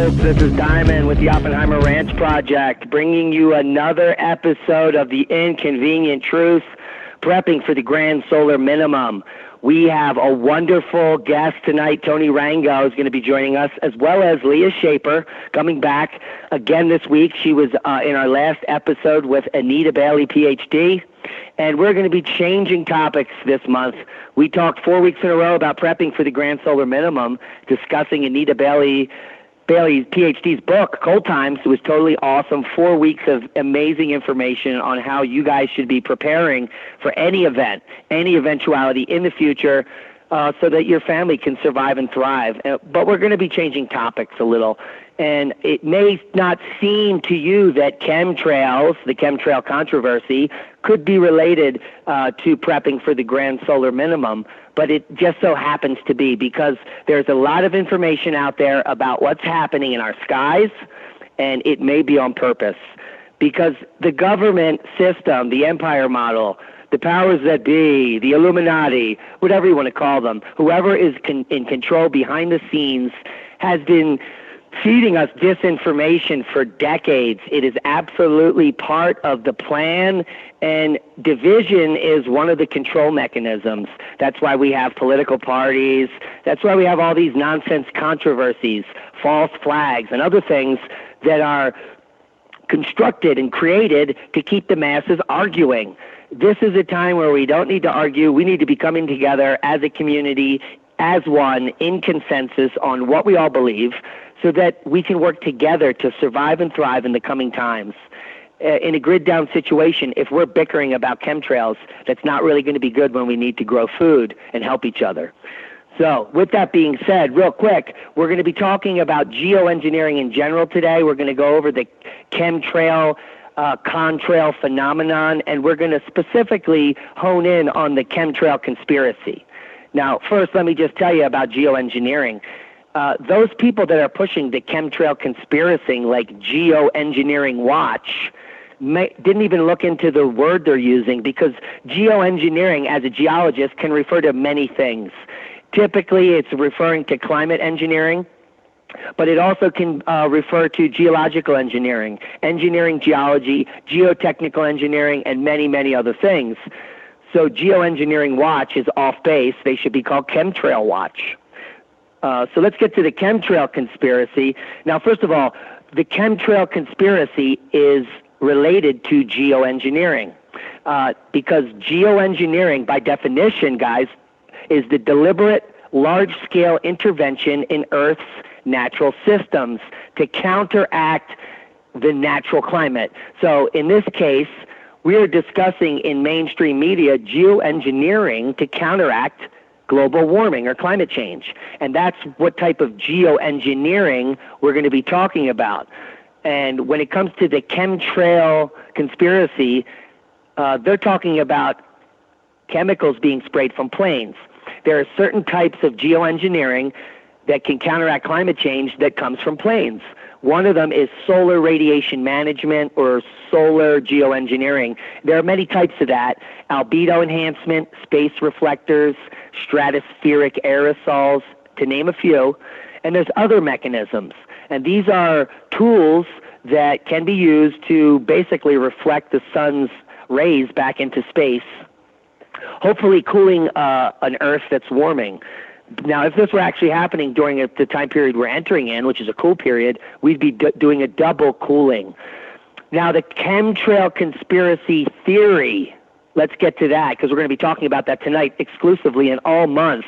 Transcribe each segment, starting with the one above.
folks. This is Diamond with the Oppenheimer Ranch Project, bringing you another episode of The Inconvenient Truth, prepping for the grand solar minimum. We have a wonderful guest tonight. Tony Rango is going to be joining us, as well as Leah Shaper, coming back again this week. She was in our last episode with Anita Bailey, PhD. And we're going to be changing topics this month. We talked 4 weeks in a row about prepping for the grand solar minimum, discussing Anita Bailey's PhD's book, Cold Times. It was totally awesome. 4 weeks of amazing information on how you guys should be preparing for any event, any eventuality in the future, so that your family can survive and thrive. But we're going to be changing topics a little. And it may not seem to you that chemtrails, the chemtrail controversy, could be related to prepping for the grand solar minimum, but it just so happens to be, because there's a lot of information out there about what's happening in our skies, and it may be on purpose. Because the government system, the empire model, the powers that be, the Illuminati, whatever you want to call them, whoever is in control behind the scenes has been feeding us disinformation for decades. It is absolutely part of the plan, and division is one of the control mechanisms. That's why we have political parties. That's why we have all these nonsense controversies, false flags, and other things that are constructed and created to keep the masses arguing. This is a time where we don't need to argue. We need to be coming together as a community, as one, in consensus on what we all believe, so that we can work together to survive and thrive in the coming times. In a grid-down situation, if we're bickering about chemtrails, that's not really going to be good when we need to grow food and help each other. So with that being said, real quick, we're going to be talking about geoengineering in general today. We're going to go over the chemtrail, contrail phenomenon, and we're going to specifically hone in on the chemtrail conspiracy. Now, first, let me just tell you about geoengineering. Those people that are pushing the chemtrail conspiracy, like Geoengineering Watch, didn't even look into the word they're using, because geoengineering, as a geologist, can refer to many things. Typically, it's referring to climate engineering, but it also can refer to geological engineering, engineering geology, geotechnical engineering, and many, many other things. So Geoengineering Watch is off base. They should be called Chemtrail Watch. So let's get to the chemtrail conspiracy. Now, first of all, the chemtrail conspiracy is related to geoengineering, because geoengineering, by definition, guys, is the deliberate, large-scale intervention in Earth's natural systems to counteract the natural climate. So in this case, we are discussing in mainstream media geoengineering to counteract global warming or climate change. And that's what type of geoengineering we're going to be talking about. And when it comes to the chemtrail conspiracy, they're talking about chemicals being sprayed from planes. There are certain types of geoengineering that can counteract climate change that comes from planes. One of them is solar radiation management, or solar geoengineering. There are many types of that: albedo enhancement, space reflectors, stratospheric aerosols, to name a few. And there's other mechanisms. And these are tools that can be used to basically reflect the sun's rays back into space, hopefully cooling an Earth that's warming. Now, if this were actually happening during the time period we're entering in, which is a cool period, we'd be doing a double cooling. Now, the chemtrail conspiracy theory, let's get to that, because we're going to be talking about that tonight exclusively and all month,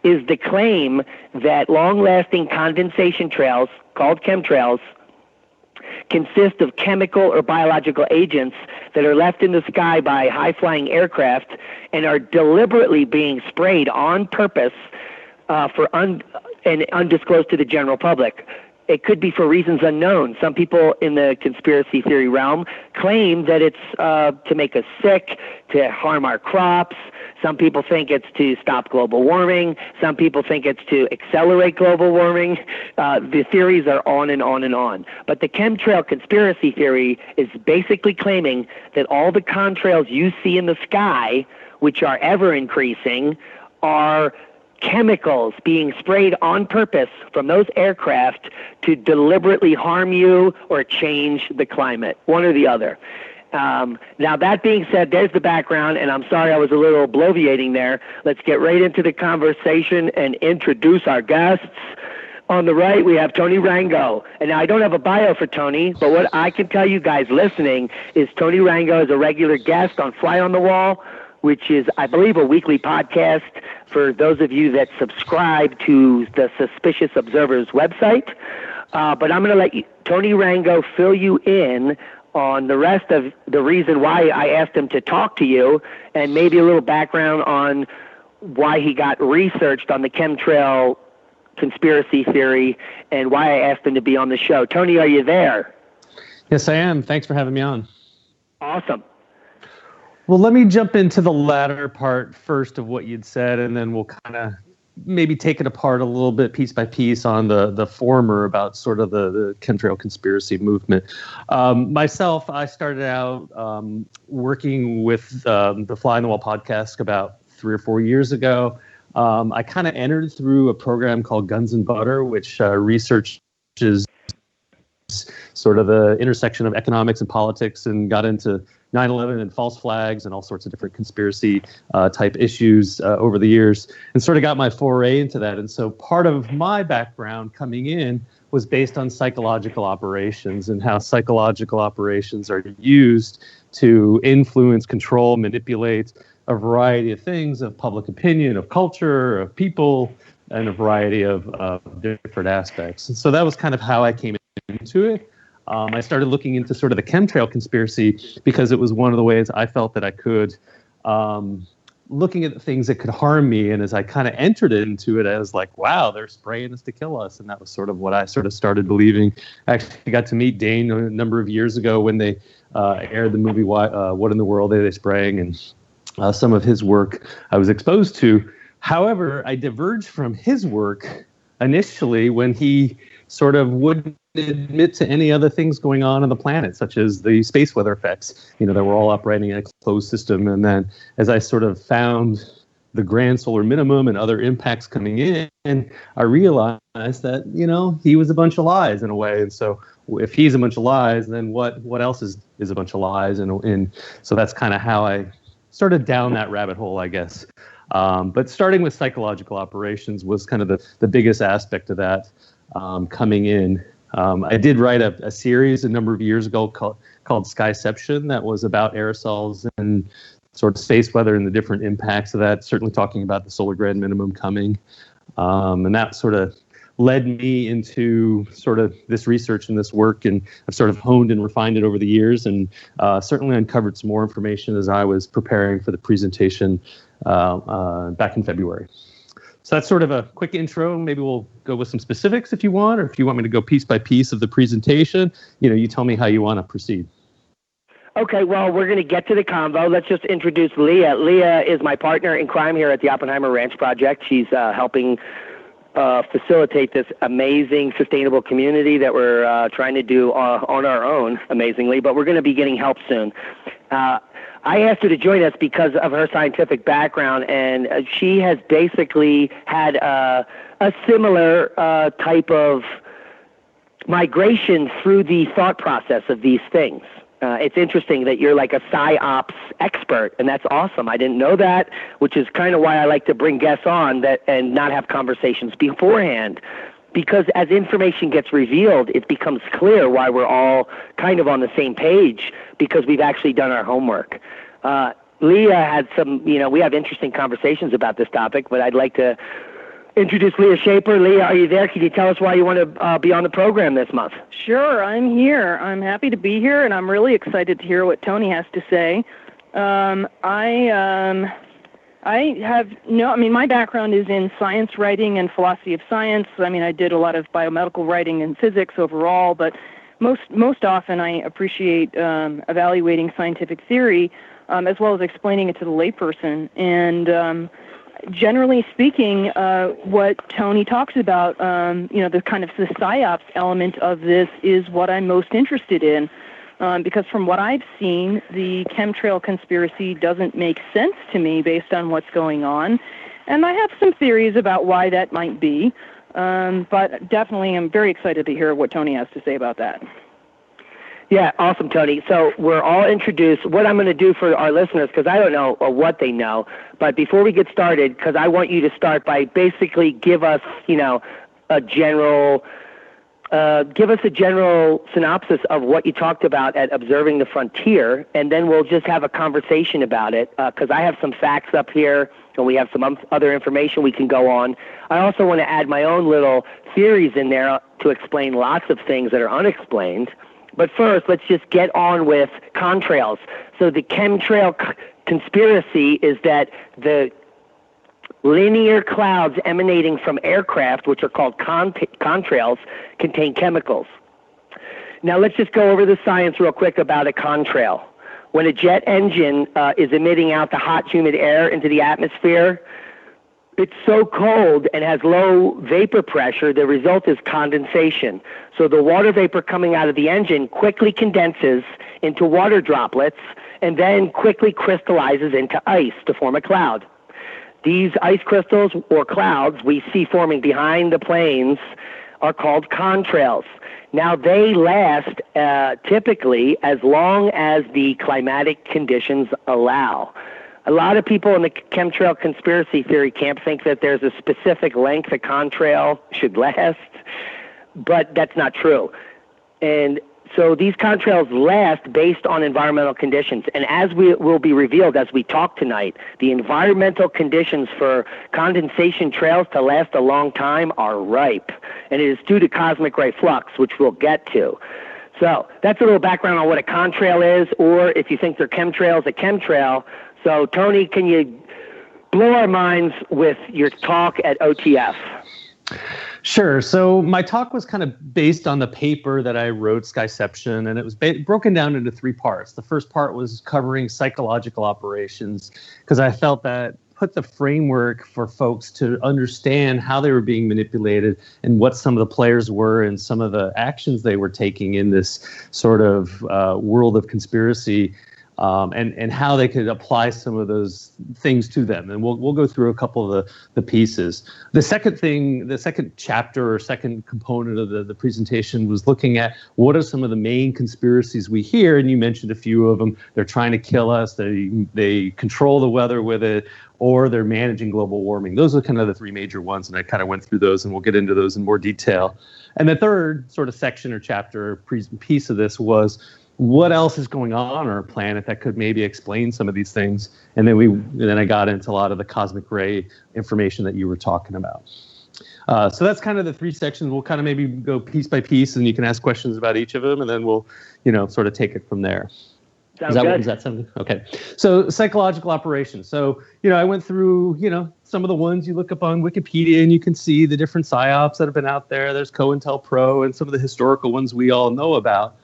is the claim that long-lasting condensation trails, called chemtrails, consist of chemical or biological agents that are left in the sky by high-flying aircraft and are deliberately being sprayed on purpose and undisclosed to the general public. It could be for reasons unknown. Some people in the conspiracy theory realm claim that it's to make us sick, to harm our crops. Some people think it's to stop global warming. Some people think it's to accelerate global warming. The theories are on and on and on. But the chemtrail conspiracy theory is basically claiming that all the contrails you see in the sky, which are ever increasing, are chemicals being sprayed on purpose from those aircraft to deliberately harm you or change the climate, one or the other. Now, that being said, there's the background, and I'm sorry I was a little bloviating there. Let's get right into the conversation and introduce our guests. On the right, we have Tony Rango. And now, I don't have a bio for Tony, but what I can tell you guys listening is Tony Rango is a regular guest on Fly on the Wall, which is, I believe, a weekly podcast for those of you that subscribe to the Suspicious Observer's website. But I'm going to let Tony Rango fill you in on the rest of the reason why I asked him to talk to you, and maybe a little background on why he got researched on the Chemtrail Conspiracy Theory and why I asked him to be on the show. Tony, are you there? Yes, I am. Thanks for having me on. Awesome. Well, let me jump into the latter part first of what you'd said, and then we'll kind of maybe take it apart a little bit piece by piece on the former about sort of the chemtrail conspiracy movement. Myself, I started out working with the Fly on the Wall podcast about 3 or 4 years ago. I kind of entered through a program called Guns and Butter, which researches sort of the intersection of economics and politics, and got into 9/11 and false flags and all sorts of different conspiracy type issues over the years, and sort of got my foray into that. And so part of my background coming in was based on psychological operations and how psychological operations are used to influence, control, manipulate a variety of things, of public opinion, of culture, of people, and a variety of different aspects. And so that was kind of how I came into it. I started looking into sort of the chemtrail conspiracy because it was one of the ways I felt that I could, looking at the things that could harm me. And as I kind of entered into it, I was like, wow, they're spraying us to kill us. And that was sort of what I sort of started believing. I actually got to meet Dane a number of years ago when they aired the movie What in the World Are They Spraying? And some of his work I was exposed to. However, I diverged from his work initially when he sort of wouldn't admit to any other things going on the planet, such as the space weather effects, that we're all operating in a closed system. And then as I sort of found the grand solar minimum and other impacts coming in, I realized that, he was a bunch of lies in a way. And so if he's a bunch of lies, then what else is a bunch of lies? And so that's kind of how I started down that rabbit hole, I guess. But starting with psychological operations was kind of the biggest aspect of that coming in. I did write a series a number of years ago called Skyception that was about aerosols and sort of space weather and the different impacts of that, certainly talking about the solar grand minimum coming. And that sort of led me into sort of this research and this work, and I've sort of honed and refined it over the years, and certainly uncovered some more information as I was preparing for the presentation back in February. So that's sort of a quick intro. Maybe we'll go with some specifics if you want, or if you want me to go piece by piece of the presentation, you tell me how you want to proceed. Okay, well, we're going to get to the convo. Let's just introduce Leah. Leah is my partner in crime here at the Oppenheimer Ranch Project. She's helping facilitate this amazing sustainable community that we're trying to do on our own, amazingly, but we're going to be getting help soon. I asked her to join us because of her scientific background, and she has basically had a similar type of migration through the thought process of these things. It's interesting that you're like a psyops expert, and that's awesome. I didn't know that, which is kind of why I like to bring guests on and not have conversations beforehand, because as information gets revealed, it becomes clear why we're all kind of on the same page, because we've actually done our homework. Leah had some, we have interesting conversations about this topic, but I'd like to introduce Leah Shaper. Leah, are you there? Can you tell us why you want to be on the program this month? Sure, I'm here. I'm happy to be here, and I'm really excited to hear what Tony has to say. My background is in science writing and philosophy of science. I did a lot of biomedical writing and physics overall, but most often I appreciate evaluating scientific theory as well as explaining it to the layperson. And generally speaking, what Tony talks about, the kind of the psyops element of this is what I'm most interested in. Because from what I've seen, the chemtrail conspiracy doesn't make sense to me based on what's going on. And I have some theories about why that might be, but definitely I'm very excited to hear what Tony has to say about that. Yeah, awesome, Tony. So we're all introduced. What I'm going to do for our listeners, because I don't know what they know, but before we get started, because I want you to start by basically give us, a general synopsis of what you talked about at Observing the Frontier, and then we'll just have a conversation about it, because I have some facts up here, and we have some other information we can go on. I also want to add my own little theories in there to explain lots of things that are unexplained. But first, let's just get on with contrails. So the chemtrail conspiracy is that the linear clouds emanating from aircraft, which are called contrails, contain chemicals. Now let's just go over the science real quick about a contrail. When a jet engine is emitting out the hot, humid air into the atmosphere, it's so cold and has low vapor pressure, the result is condensation. So the water vapor coming out of the engine quickly condenses into water droplets and then quickly crystallizes into ice to form a cloud. These ice crystals or clouds we see forming behind the planes are called contrails. Now they last typically as long as the climatic conditions allow. A lot of people in the chemtrail conspiracy theory camp think that there's a specific length a contrail should last, but that's not true. And so these contrails last based on environmental conditions. And as will be revealed as we talk tonight, the environmental conditions for condensation trails to last a long time are ripe. And it is due to cosmic ray flux, which we'll get to. So that's a little background on what a contrail is, or if you think they're chemtrails, a chemtrail. So, Tony, can you blow our minds with your talk at OTF? Sure. So my talk was kind of based on the paper that I wrote, Skyception, and it was broken down into three parts. The first part was covering psychological operations, because I felt that put the framework for folks to understand how they were being manipulated and what some of the players were and some of the actions they were taking in this sort of world of conspiracy. And how they could apply some of those things to them. And we'll go through a couple of the pieces. The second chapter or second component of the presentation was looking at what are some of the main conspiracies we hear, and you mentioned a few of them. They're trying to kill us, they control the weather with it, or they're managing global warming. Those are kind of the three major ones, and I kind of went through those, and we'll get into those in more detail. And the third sort of section or chapter piece of this was, what else is going on our planet that could maybe explain some of these things? And then I got into a lot of the cosmic ray information that you were talking about. So that's kind of the three sections. We'll kind of maybe go piece by piece, and you can ask questions about each of them, and then we'll, sort of take it from there. Sounds good. Is that something? Okay. So psychological operations. So, I went through, some of the ones you look up on Wikipedia, and you can see the different psyops that have been out there. There's COINTELPRO and some of the historical ones we all know about.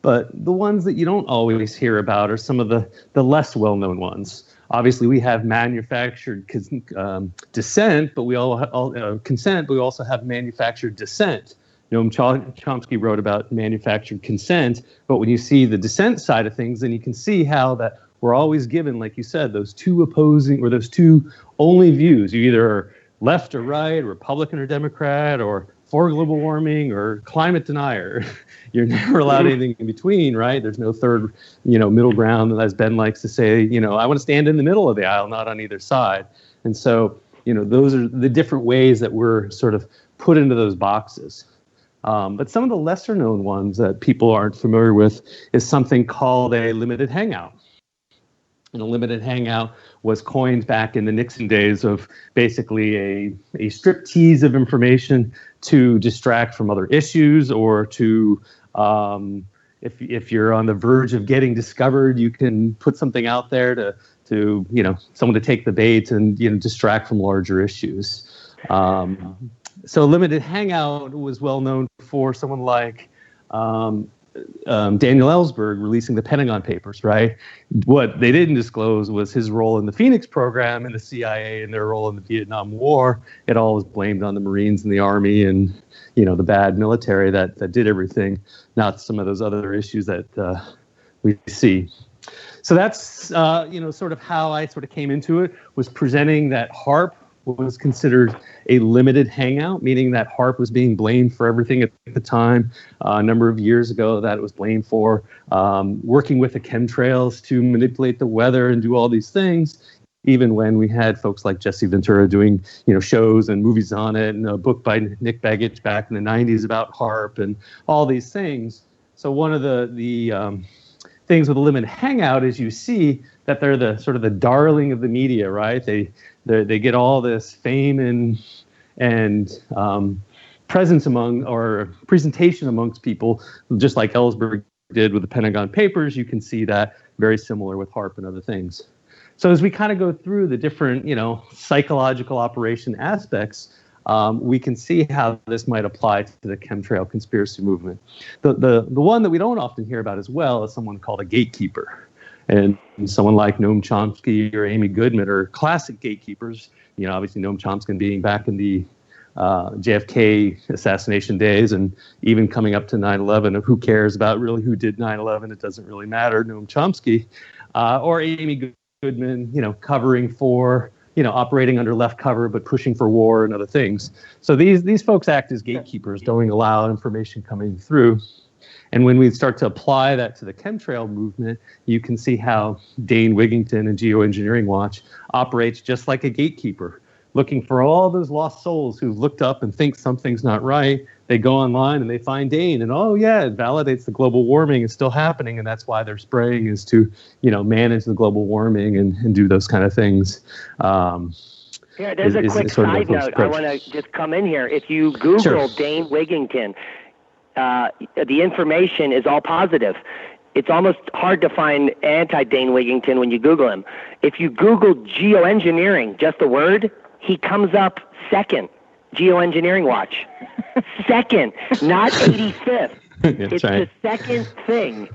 But the ones that you don't always hear about are some of the less well-known ones. Obviously, we have manufactured dissent, but we all consent, but we also have manufactured dissent. Noam Chomsky wrote about manufactured consent, but when you see the dissent side of things, then you can see how that we're always given, like you said, those two opposing or those two only views. You either are left or right, Republican or Democrat, or for global warming or climate denier. You're never allowed anything in between, right? There's no third, middle ground, as Ben likes to say, I want to stand in the middle of the aisle, not on either side. And so, those are the different ways that we're sort of put into those boxes. But some of the lesser known ones that people aren't familiar with is something called a limited hangout. And a limited hangout was coined back in the Nixon days of basically a striptease of information to distract from other issues, or to, if you're on the verge of getting discovered, you can put something out there to someone to take the bait and distract from larger issues. So limited hangout was well known for someone like Daniel Ellsberg releasing the Pentagon Papers, right? What they didn't disclose was his role in the Phoenix program and the CIA and their role in the Vietnam War. It all was blamed on the Marines and the Army and, the bad military that did everything, not some of those other issues that we see. So that's, sort of how I sort of came into it, was presenting that HAARP was considered a limited hangout, meaning that HAARP was being blamed for everything at the time. A number of years ago, that it was blamed for working with the chemtrails to manipulate the weather and do all these things. Even when we had folks like Jesse Ventura doing, shows and movies on it, and a book by Nick Begich back in the 90s about HAARP and all these things. So one of the things with a limited hangout is you see that they're the sort of the darling of the media, right? They get all this fame and presence or presentation amongst people, just like Ellsberg did with the Pentagon Papers. You can see that very similar with HAARP and other things. So as we kind of go through the different, psychological operation aspects, we can see how this might apply to the chemtrail conspiracy movement. The one that we don't often hear about as well is someone called a gatekeeper. And someone like Noam Chomsky or Amy Goodman are classic gatekeepers. Obviously Noam Chomsky being back in the JFK assassination days, and even coming up to 9/11. Who cares about really who did 9/11? It doesn't really matter. Noam Chomsky or Amy Goodman, covering for, operating under left cover, but pushing for war and other things. So these folks act as gatekeepers, don't allow information coming through. And when we start to apply that to the chemtrail movement, you can see how Dane Wigington and Geoengineering Watch operates just like a gatekeeper, looking for all those lost souls who've looked up and think something's not right. They go online and they find Dane, and it validates the global warming is still happening, and that's why they're spraying, is to, manage the global warming and do those kind of things. There's a quick side note. I want to just come in here. If you Google Dane Wigington, the information is all positive. It's almost hard to find anti-Dane Wigington when you Google him. If you Google geoengineering, just the word, he comes up second. Geoengineering Watch. Second, not 85th. It's right. The second thing.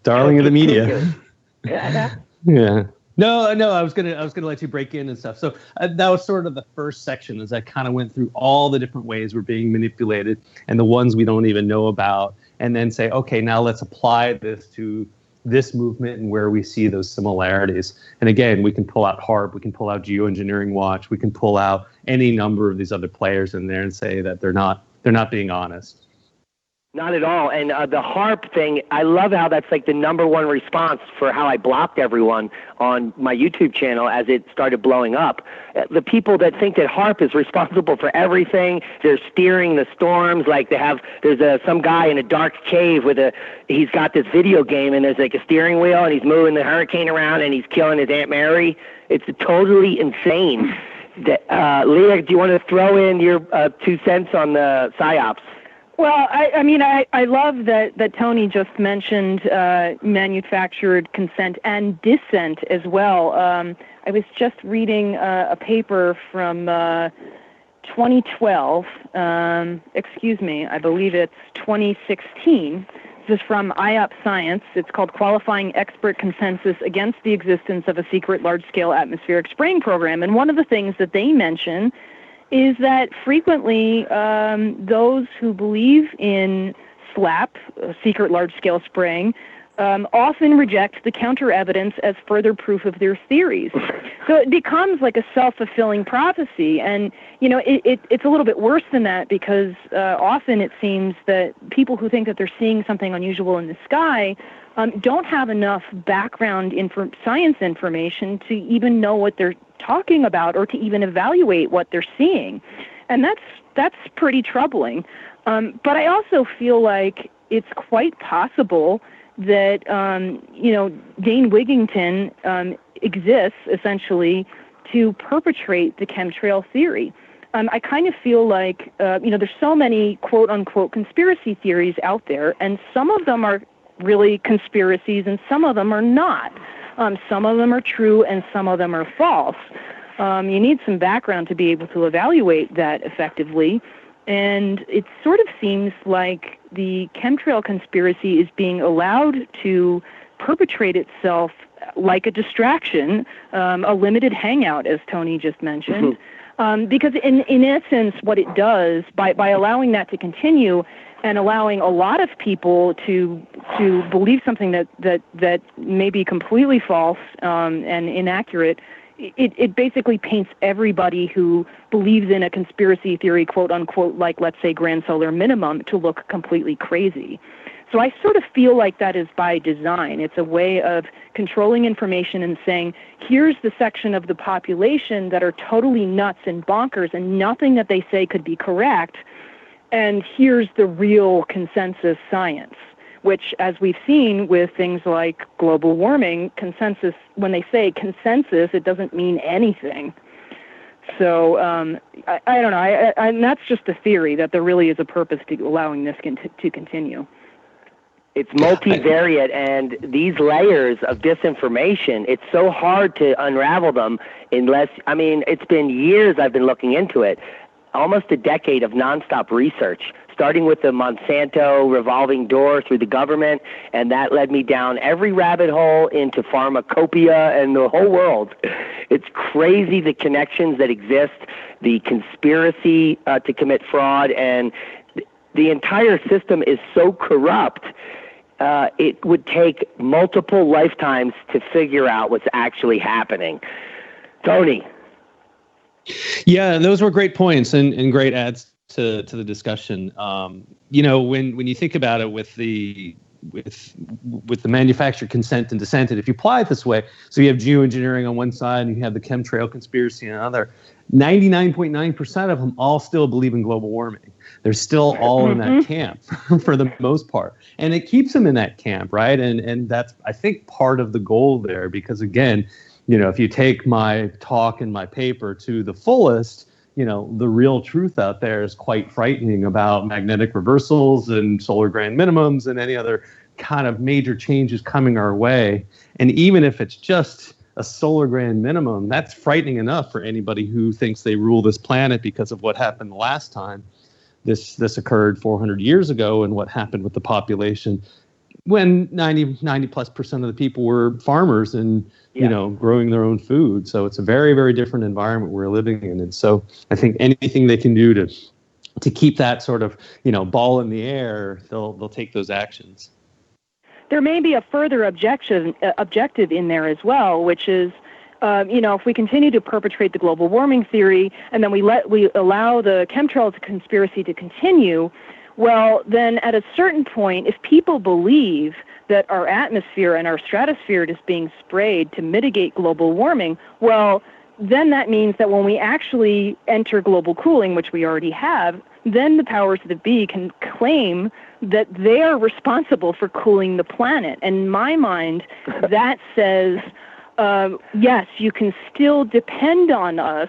Darling of the media. Yeah. No, I was gonna let you break in and stuff. So that was sort of the first section, as I kind of went through all the different ways we're being manipulated and the ones we don't even know about, and then say, okay, now let's apply this to this movement and where we see those similarities. And again, we can pull out HAARP, we can pull out Geoengineering Watch, we can pull out any number of these other players in there and say that they're not being honest. Not at all. And the HAARP thing, I love how that's like the number one response for how I blocked everyone on my YouTube channel as it started blowing up. The people that think that HAARP is responsible for everything, they're steering the storms, like there's some guy in a dark cave he's got this video game and there's like a steering wheel and he's moving the hurricane around and he's killing his Aunt Mary. It's totally insane. Leah, do you want to throw in your 2 cents on the PSYOPs? Well, I love that Tony just mentioned manufactured consent and dissent as well. I was just reading a paper from 2012. I believe it's 2016. This is from IOP Science. It's called Qualifying Expert Consensus Against the Existence of a Secret Large-Scale Atmospheric Spraying Program. And one of the things that they mention is that frequently those who believe in SLAP, secret large-scale spraying, often reject the counter-evidence as further proof of their theories. So it becomes like a self-fulfilling prophecy. And, it's a little bit worse than that because often it seems that people who think that they're seeing something unusual in the sky don't have enough background science information to even know what they're talking about or to even evaluate what they're seeing. And that's pretty troubling. But I also feel like it's quite possible that, Dane Wigington exists essentially to perpetrate the chemtrail theory. I kind of feel like, there's so many quote-unquote conspiracy theories out there, and some of them are really conspiracies and some of them are not. Some of them are true and some of them are false. You need some background to be able to evaluate that effectively. And it sort of seems like the chemtrail conspiracy is being allowed to perpetrate itself like a distraction, a limited hangout, as Tony just mentioned. Because in essence, what it does, by allowing that to continue and allowing a lot of people to believe something that may be completely false and inaccurate, it basically paints everybody who believes in a conspiracy theory, quote unquote, like, let's say, grand solar minimum, to look completely crazy. So I sort of feel like that is by design. It's a way of controlling information and saying, here's the section of the population that are totally nuts and bonkers and nothing that they say could be correct, and here's the real consensus science, which, as we've seen with things like global warming, consensus, when they say consensus, it doesn't mean anything. So I don't know, and that's just a theory, that there really is a purpose to allowing this to continue. It's multivariate, and these layers of disinformation, it's so hard to unravel them unless, I mean, it's been years I've been looking into it, almost a decade of nonstop research, starting with the Monsanto revolving door through the government, and that led me down every rabbit hole into pharmacopoeia and the whole world. It's crazy the connections that exist, the conspiracy to commit fraud, and the entire system is so corrupt. It would take multiple lifetimes to figure out what's actually happening. Tony. Yeah, those were great points and great adds to the discussion. You know, when you think about it with the manufactured consent and dissent, and if you apply it this way, so you have geoengineering on one side and you have the chemtrail conspiracy on the other, 99.9% of them all still believe in global warming. They're still all in that camp for the most part. And it keeps them in that camp, right? And that's, I think, part of the goal there, because again, you know, if you take my talk and my paper to the fullest, you know, the real truth out there is quite frightening about magnetic reversals and solar grand minimums and any other kind of major changes coming our way. And even if it's just a solar grand minimum, that's frightening enough for anybody who thinks they rule this planet because of what happened the last time this occurred 400 years ago, and what happened with the population when 90+% of the people were farmers and, you know, growing their own food. So it's a very, very different environment we're living in. And so I think anything they can do to keep that sort of, you know, ball in the air, they'll take those actions. There may be a further objective in there as well, which is, you know, if we continue to perpetrate the global warming theory and then we allow the chemtrails conspiracy to continue, well, then at a certain point, if people believe that our atmosphere and our stratosphere is being sprayed to mitigate global warming, well, then that means that when we actually enter global cooling, which we already have, then the powers that be can claim that they are responsible for cooling the planet. And in my mind, that says, yes, you can still depend on us,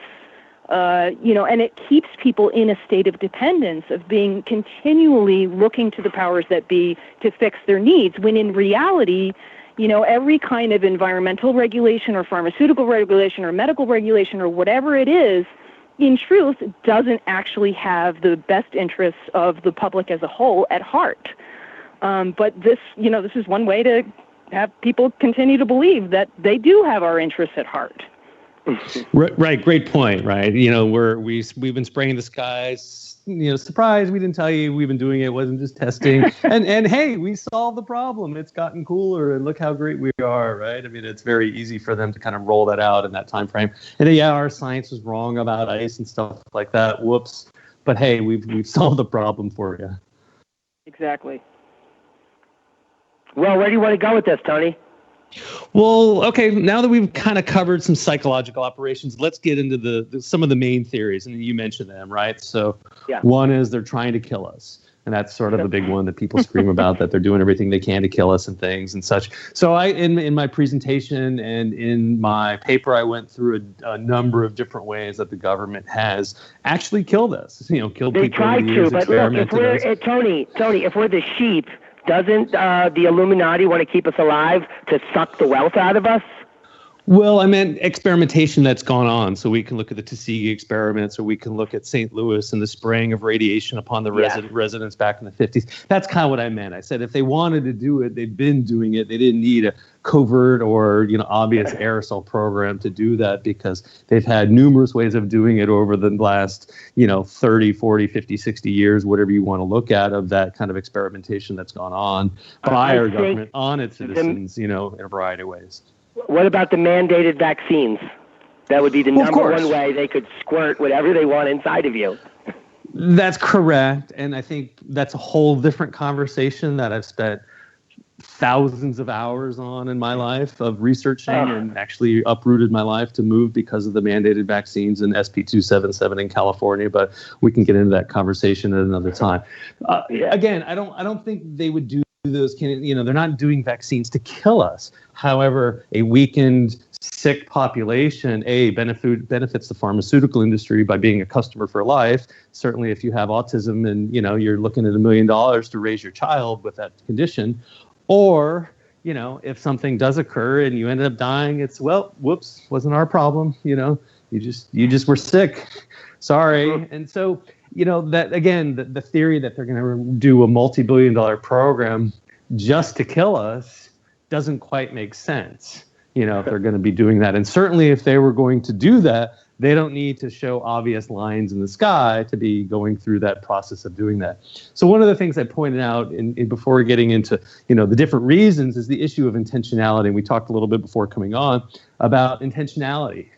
you know, and it keeps people in a state of dependence, of being continually looking to the powers that be to fix their needs, when in reality, you know, every kind of environmental regulation or pharmaceutical regulation or medical regulation or whatever it is, in truth, doesn't actually have the best interests of the public as a whole at heart. But this, you know, this is one way to have people continue to believe that they do have our interests at heart. Right. Great point. Right. You know, we've been spraying the skies. You know, surprise, we didn't tell you we've been doing it. It wasn't just testing. and hey, we solved the problem. It's gotten cooler and look how great we are. Right. I mean, it's very easy for them to kind of roll that out in that time frame. And then, yeah, our science was wrong about ice and stuff like that. Whoops. But hey, we've solved the problem for you. Exactly. Well, where do you want to go with this, Tony? Well, okay, now that we've kind of covered some psychological operations, let's get into some of the main theories, and you mentioned them, right? So one is they're trying to kill us, and that's sort of the big one that people scream about, that they're doing everything they can to kill us and things and such. So in my presentation and in my paper, I went through a number of different ways that the government has actually killed us, you know, killed they people. They tried to, but look, if we're, Tony, if we're the sheep, doesn't the Illuminati want to keep us alive to suck the wealth out of us? Well, I meant experimentation that's gone on. So we can look at the Tuskegee experiments, or we can look at St. Louis and the spraying of radiation upon the residents back in the 50s. That's kind of what I meant. I said if they wanted to do it, they've been doing it. They didn't need a covert or, you know, obvious aerosol program to do that, because they've had numerous ways of doing it over the last, you know, 30, 40, 50, 60 years, whatever you want to look at, of that kind of experimentation that's gone on by our government on its citizens, you know, in a variety of ways. What about the mandated vaccines That would be the number one way they could squirt whatever they want inside of you. That's correct. And I think that's a whole different conversation that I've spent thousands of hours on in my life of researching and actually uprooted my life to move because of the mandated vaccines and SB 277 in California. But we can get into that conversation at another time. Again, I don't think they would do those, they're not doing vaccines to kill us. However, a weakened, sick population, benefits the pharmaceutical industry by being a customer for life. Certainly, if you have autism and, you're looking at $1 million to raise your child with that condition, or, if something does occur and you ended up dying, it's, well, whoops, wasn't our problem. You just were sick. Sorry. And so, that again, the theory that they're going to do a multi-billion-dollar program just to kill us doesn't quite make sense, if they're going to be doing that. And certainly if they were going to do that, they don't need to show obvious lines in the sky to be going through that process of doing that. So one of the things I pointed out before getting into, the different reasons is the issue of intentionality. And we talked a little bit before coming on about intentionality.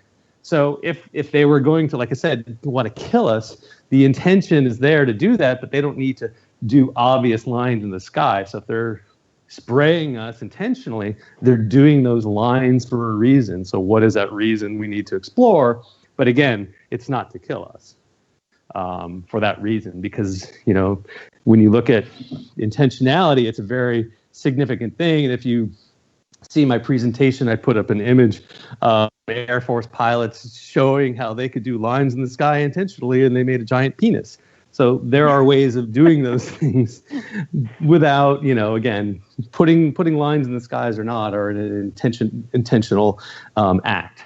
So if they were going to, like I said, want to kill us, the intention is there to do that, but they don't need to do obvious lines in the sky. So if they're spraying us intentionally, they're doing those lines for a reason. So what is that reason we need to explore? But again, it's not to kill us for that reason, because, when you look at intentionality, it's a very significant thing. And if you see my presentation, I put up an image of Air Force pilots showing how they could do lines in the sky intentionally, and they made a giant penis. So there are ways of doing those things without, again, putting lines in the skies or not, or an intentional act.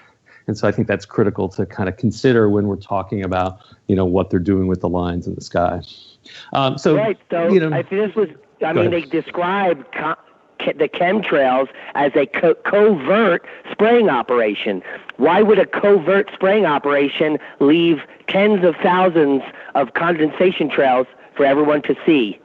And so I think that's critical to kind of consider when we're talking about, what they're doing with the lines in the sky. Right. So I think this was, they describe the chemtrails as a covert spraying operation. Why would a covert spraying operation leave tens of thousands of condensation trails for everyone to see?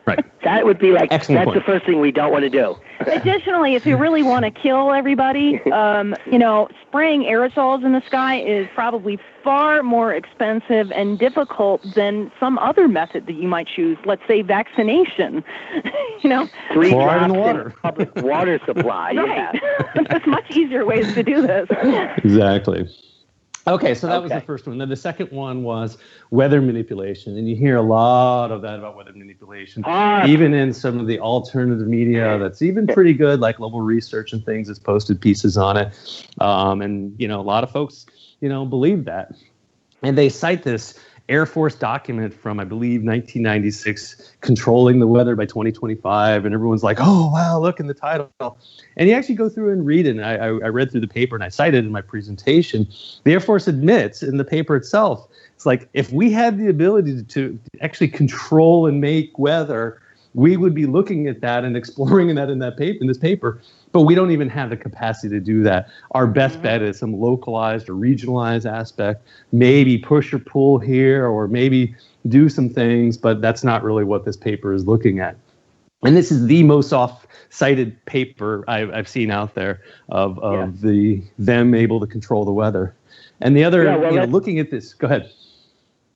Right. That would be like, excellent point. The first thing we don't want to do. Additionally, if you really want to kill everybody, spraying aerosols in the sky is probably far more expensive and difficult than some other method that you might choose. Let's say vaccination. 3 drops in the water. Public water supply. Right. Yeah. There's much easier ways to do this. Exactly. Okay, so that was the first one. Then the second one was weather manipulation. And you hear a lot of that about weather manipulation, even in some of the alternative media that's even pretty good, like Global Research and things, has posted pieces on it. And, a lot of folks, believe that. And they cite this Air Force document from, I believe, 1996, controlling the weather by 2025. And everyone's like, oh, wow, look in the title. And you actually go through and read it. And I read through the paper and I cited in my presentation. The Air Force admits in the paper itself, it's like, if we had the ability to actually control and make weather, we would be looking at that and exploring that in this paper. But we don't even have the capacity to do that. Our best bet is some localized or regionalized aspect, maybe push or pull here, or maybe do some things, but that's not really what this paper is looking at. And this is the most oft-cited paper I've seen out there of them able to control the weather. And the other, looking at this, go ahead.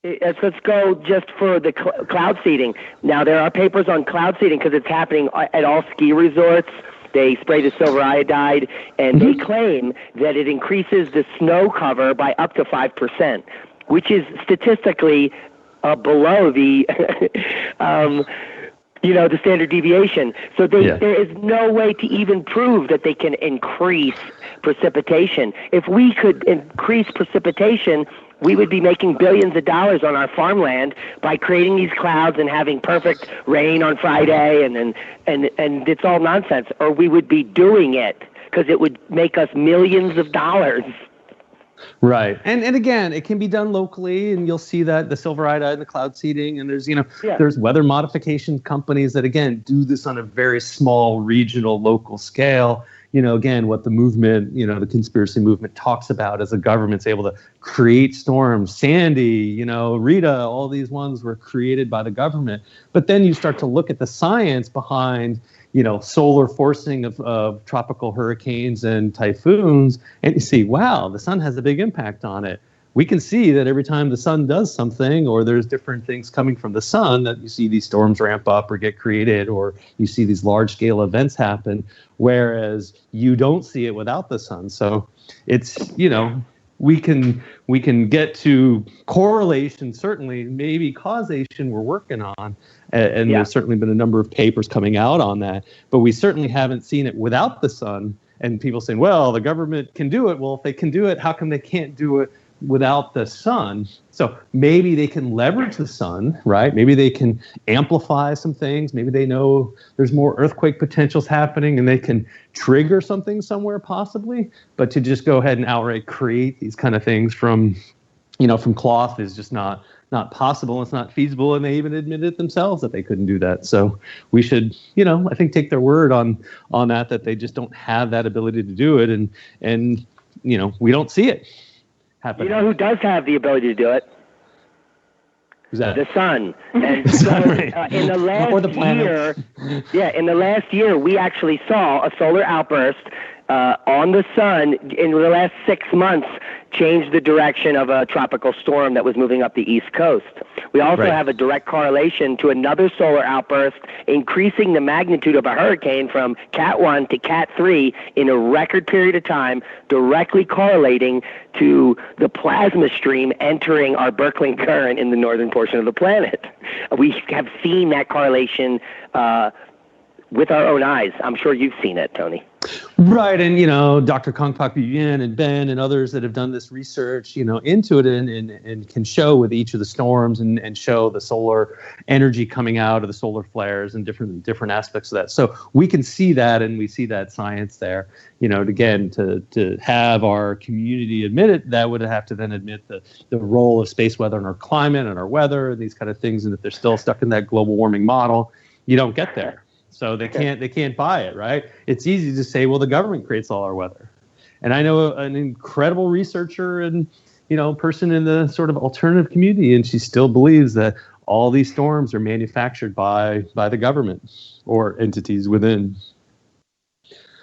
Let's go just for the cloud seeding. Now, there are papers on cloud seeding because it's happening at all ski resorts. They spray the silver iodide, and they claim that it increases the snow cover by up to 5%, which is statistically below the, the standard deviation. So there is no way to even prove that they can increase precipitation. If we could increase precipitation, we would be making billions of dollars on our farmland by creating these clouds and having perfect rain on Friday, and it's all nonsense. Or we would be doing it because it would make us millions of dollars. Right. And again, it can be done locally, and you'll see that the silver iodide and the cloud seeding, and there's weather modification companies that, again, do this on a very small regional local scale. Again, what the movement, the conspiracy movement talks about as the government's able to create storms. Sandy, Rita, all these ones were created by the government. But then you start to look at the science behind, solar forcing of tropical hurricanes and typhoons, and you see, wow, the sun has a big impact on it. We can see that every time the sun does something, or there's different things coming from the sun, that you see these storms ramp up or get created, or you see these large-scale events happen, whereas you don't see it without the sun. So it's, we can get to correlation, certainly, maybe causation we're working on, and there's certainly been a number of papers coming out on that, but we certainly haven't seen it without the sun. And people saying, well, the government can do it. Well, if they can do it, how come they can't do it without the sun? So maybe they can leverage the sun, right? Maybe they can amplify some things. Maybe they know there's more earthquake potentials happening and they can trigger something somewhere possibly. But to just go ahead and outright create these kind of things from cloth is just not possible. It's not feasible. And they even admitted themselves that they couldn't do that. So we should, I think, take their word on that they just don't have that ability to do it. And we don't see it happen. You know who does have the ability to do it? Who's that? The sun. And so, in the last year, we actually saw a solar outburst on the sun in the last 6 months change the direction of a tropical storm that was moving up the East Coast. We also have a direct correlation to another solar outburst, increasing the magnitude of a hurricane from Cat 1 to Cat 3 in a record period of time, directly correlating to the plasma stream entering our Berkeley current in the northern portion of the planet. We have seen that correlation with our own eyes. I'm sure you've seen it, Tony. Right, and Dr. Kongpak Nguyen and Ben and others that have done this research, into it and can show with each of the storms and show the solar energy coming out of the solar flares and different aspects of that. So we can see that, and we see that science there. Again, to have our community admit it, that would have to then admit the role of space weather and our climate and our weather and these kind of things, and if they're still stuck in that global warming model, you don't get there. So they can't buy it, right? It's easy to say, well, the government creates all our weather. And I know an incredible researcher and, person in the sort of alternative community, and she still believes that all these storms are manufactured by the government or entities within.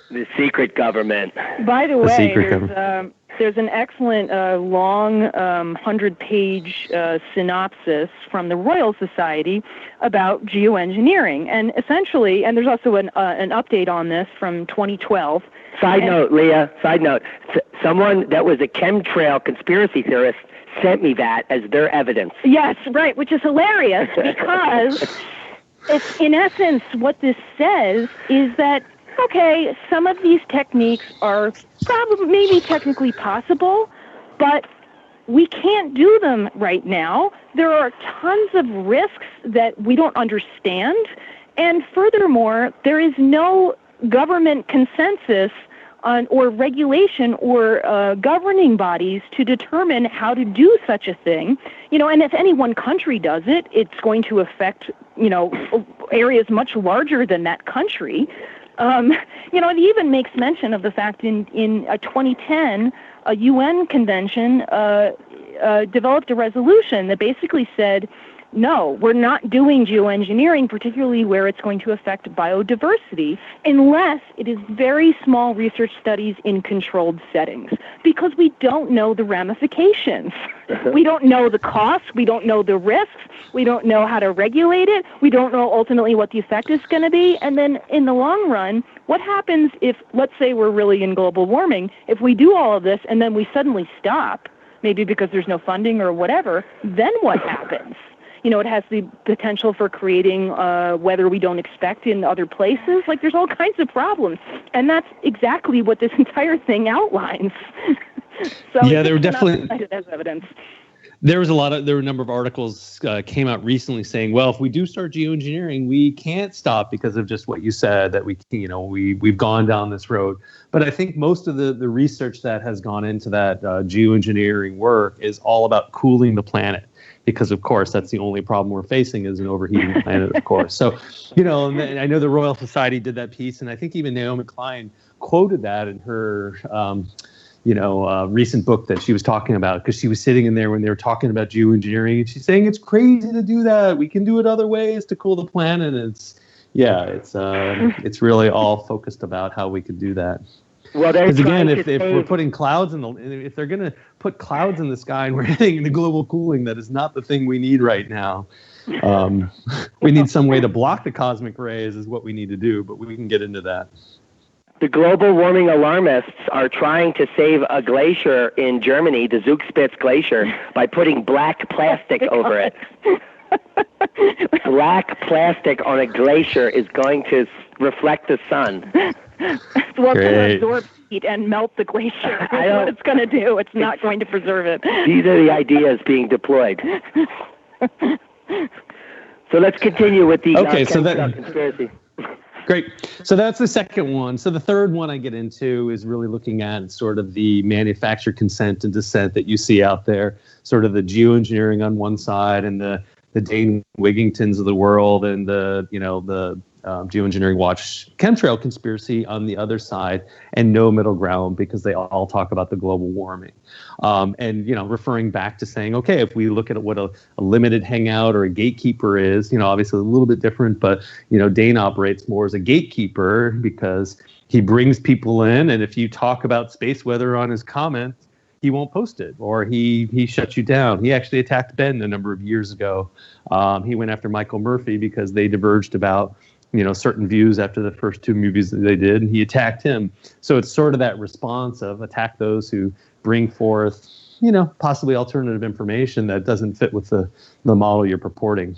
The secret government. By the way, there's an excellent long 100-page synopsis from the Royal Society about geoengineering. And essentially, and there's also an update on this from 2012. Side note, Leah, someone that was a chemtrail conspiracy theorist sent me that as their evidence. Yes, right, which is hilarious because it's, in essence, what this says is that, okay, some of these techniques are probably maybe technically possible, but we can't do them right now. There are tons of risks that we don't understand. And furthermore, there is no government consensus on, or regulation or governing bodies to determine how to do such a thing. And if any one country does it, it's going to affect, areas much larger than that country. It even makes mention of the fact in 2010, a UN convention developed a resolution that basically said, no, we're not doing geoengineering, particularly where it's going to affect biodiversity, unless it is very small research studies in controlled settings, because we don't know the ramifications. We don't know the costs. We don't know the risks. We don't know how to regulate it. We don't know ultimately what the effect is going to be. And then in the long run, what happens if, let's say we're really in global warming, if we do all of this and then we suddenly stop, maybe because there's no funding or whatever, then what happens? It has the potential for creating weather we don't expect in other places. Like, there's all kinds of problems. And that's exactly what this entire thing outlines. So yeah, there were definitely as evidence. There were a number of articles came out recently saying, well, if we do start geoengineering, we can't stop because of just what you said, that we've gone down this road. But I think most of the research that has gone into that geoengineering work is all about cooling the planet. Because, of course, that's the only problem we're facing is an overheating planet, of course. So, and I know the Royal Society did that piece, and I think even Naomi Klein quoted that in her, recent book that she was talking about, because she was sitting in there when they were talking about geoengineering, and she's saying it's crazy to do that. We can do it other ways to cool the planet. And it's, Yeah, it's really all focused about how we could do that. Well, because again, if we're putting clouds if they're going to put clouds in the sky and we're heading into global cooling, that is not the thing we need right now. We need some way to block the cosmic rays is what we need to do, but we can get into that. The global warming alarmists are trying to save a glacier in Germany, the Zugspitze Glacier, by putting black plastic over it. Black plastic on a glacier is going to reflect the sun. Well, it's going to absorb heat and melt the glacier. That's what it's going to do. It's not going to preserve it. These are the ideas being deployed. So let's continue with the chemtrail conspiracy. Great. So that's the second one. So the third one I get into is really looking at sort of the manufactured consent and dissent that you see out there, sort of the geoengineering on one side and the Dane Wigingtons of the world and the Geoengineering Watch Chemtrail Conspiracy on the other side, and no middle ground because they all talk about the global warming. And, referring back to saying, okay, if we look at what a limited hangout or a gatekeeper is, obviously a little bit different, but, Dane operates more as a gatekeeper because he brings people in. And if you talk about space weather on his comments, he won't post it, or he shuts you down. He actually attacked Ben a number of years ago. He went after Michael Murphy because they diverged about certain views after the first two movies that they did, and he attacked him. So it's sort of that response of attack those who bring forth, possibly alternative information that doesn't fit with the model you're purporting.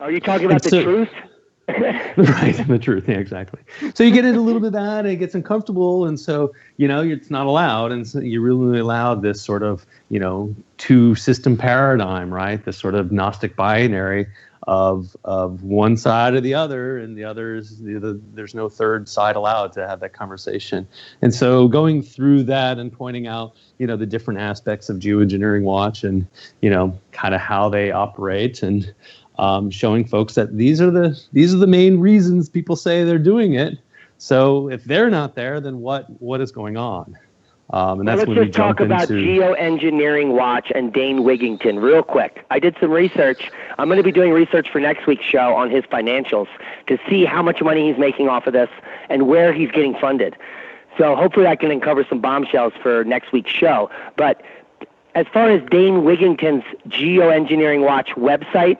Are you talking about the truth? Right, the truth. Yeah, exactly. So you get into a little bit of that, and it gets uncomfortable, and so it's not allowed, and so you really allowed this sort of two-system paradigm, right? This sort of Gnostic binary of one side or the other, and the others, there's no third side allowed to have that conversation. And so going through that and pointing out, the different aspects of Geoengineering Watch and, kind of how they operate, and showing folks that these are the main reasons people say they're doing it. So if they're not there, then what is going on? And that's when we jump into... Let's just talk about Geoengineering Watch and Dane Wigington real quick. I did some research. I'm going to be doing research for next week's show on his financials to see how much money he's making off of this and where he's getting funded. So hopefully I can uncover some bombshells for next week's show. But as far as Dane Wigington's Geoengineering Watch website,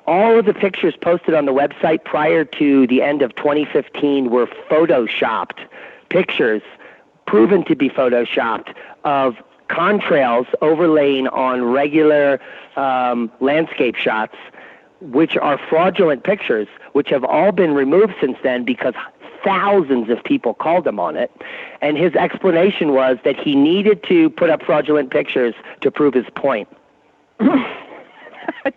all of the pictures posted on the website prior to the end of 2015 were photoshopped pictures, proven to be photoshopped, of contrails overlaying on regular landscape shots, which are fraudulent pictures, which have all been removed since then because thousands of people called him on it. And his explanation was that he needed to put up fraudulent pictures to prove his point.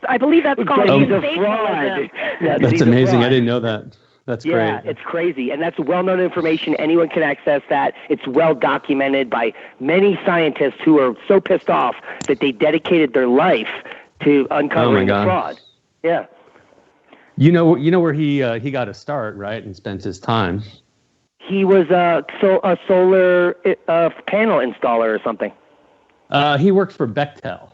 I believe that's called fraud. That's amazing. I didn't know that. That's great. Yeah, it's crazy. And that's well-known information. Anyone can access that. It's well documented by many scientists who are so pissed off that they dedicated their life to uncovering the fraud. Yeah. You know where he got a start, right, and spent his time? He was a solar panel installer or something. He worked for Bechtel.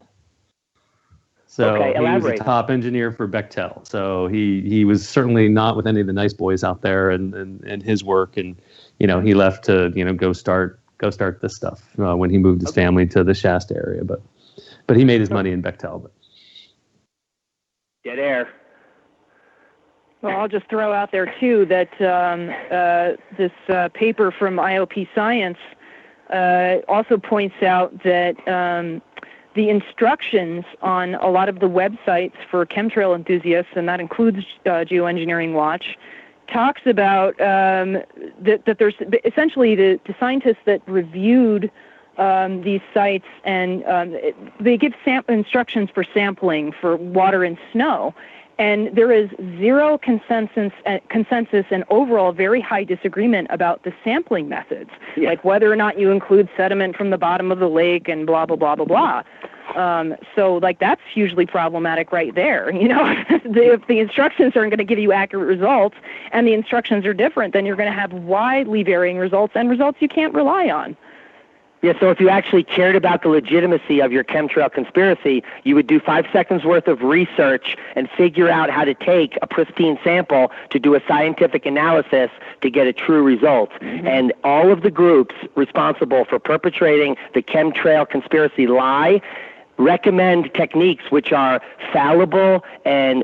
So he was a top engineer for Bechtel. So he was certainly not with any of the nice boys out there and his work. And, he left to, go start this stuff when he moved his family to the Shasta area. But he made his money in Bechtel. But. Dead air. Well, I'll just throw out there, too, that this paper from IOP Science also points out that the instructions on a lot of the websites for chemtrail enthusiasts, and that includes Geoengineering Watch, talks about that there's essentially the scientists that reviewed these sites, and they give instructions for sampling for water and snow. And there is zero consensus and overall very high disagreement about the sampling methods, like whether or not you include sediment from the bottom of the lake and blah, blah, blah, blah, blah. So that's hugely problematic right there. If the instructions aren't going to give you accurate results and the instructions are different, then you're going to have widely varying results and results you can't rely on. Yeah, so if you actually cared about the legitimacy of your chemtrail conspiracy, you would do 5 seconds worth of research and figure out how to take a pristine sample to do a scientific analysis to get a true result. Mm-hmm. And all of the groups responsible for perpetrating the chemtrail conspiracy lie recommend techniques which are fallible, and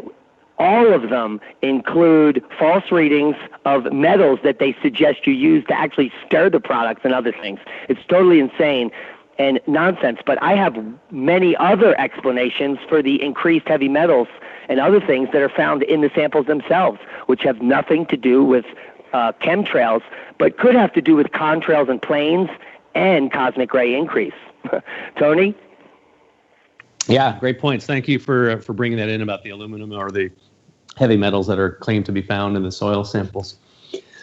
all of them include false readings of metals that they suggest you use to actually stir the products and other things. It's totally insane and nonsense. But I have many other explanations for the increased heavy metals and other things that are found in the samples themselves, which have nothing to do with chemtrails, but could have to do with contrails and planes and cosmic ray increase. Tony? Yeah, great points. Thank you for bringing that in about the aluminum or the heavy metals that are claimed to be found in the soil samples.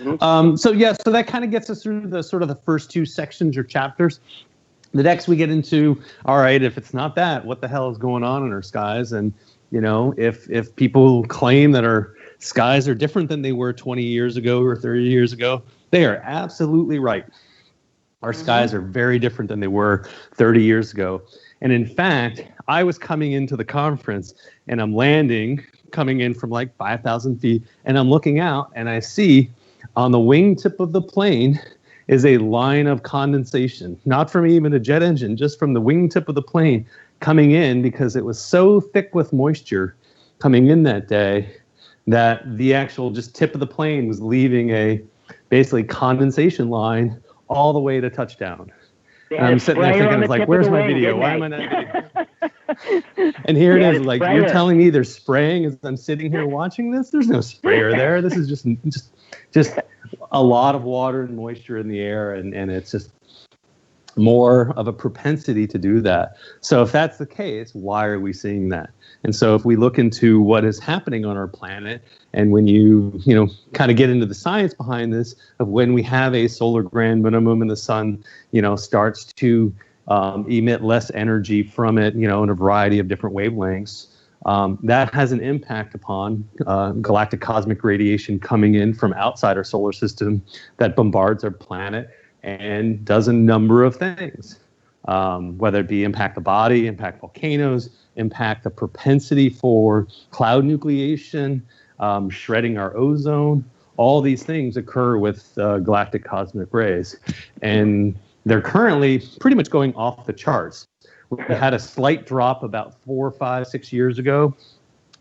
Mm-hmm. So that kind of gets us through the sort of the first two sections or chapters. The next we get into, all right, if it's not that, what the hell is going on in our skies? And, if people claim that our skies are different than they were 20 years ago or 30 years ago, they are absolutely right. Our skies are very different than they were 30 years ago. And in fact, I was coming into the conference and I'm coming in from like 5,000 feet, and I'm looking out and I see on the wingtip of the plane is a line of condensation, not from even a jet engine, just from the wingtip of the plane coming in, because it was so thick with moisture coming in that day that the actual just tip of the plane was leaving a basically condensation line all the way to touchdown. And I'm sitting there thinking, like, where's my video? Why am I not video? And here it is, like, you're telling me there's spraying as I'm sitting here watching this? There's no sprayer there. This is just a lot of water and moisture in the air, and it's just more of a propensity to do that. So if that's the case, why are we seeing that? And so if we look into what is happening on our planet, and when you kind of get into the science behind this, of when we have a solar grand minimum and the sun, starts to emit less energy from it, in a variety of different wavelengths, that has an impact upon galactic cosmic radiation coming in from outside our solar system that bombards our planet and does a number of things, whether it be impact the body, impact volcanoes, impact the propensity for cloud nucleation, shredding our ozone. All these things occur with galactic cosmic rays, and they're currently pretty much going off the charts. We had a slight drop about 4, 5, 6 years ago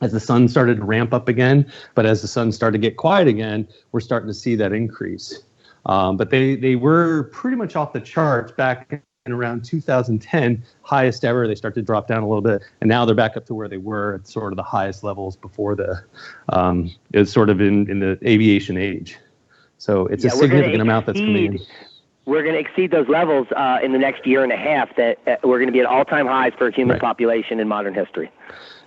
as the sun started to ramp up again, but as the sun started to get quiet again, we're starting to see that increase. But they were pretty much off the charts back in around 2010, highest ever. They started to drop down a little bit, and now they're back up to where they were at sort of the highest levels before it was sort of in the aviation age. So it's a significant amount that's coming in. We're going to exceed those levels in the next year and a half. That we're going to be at all-time highs for human population in modern history.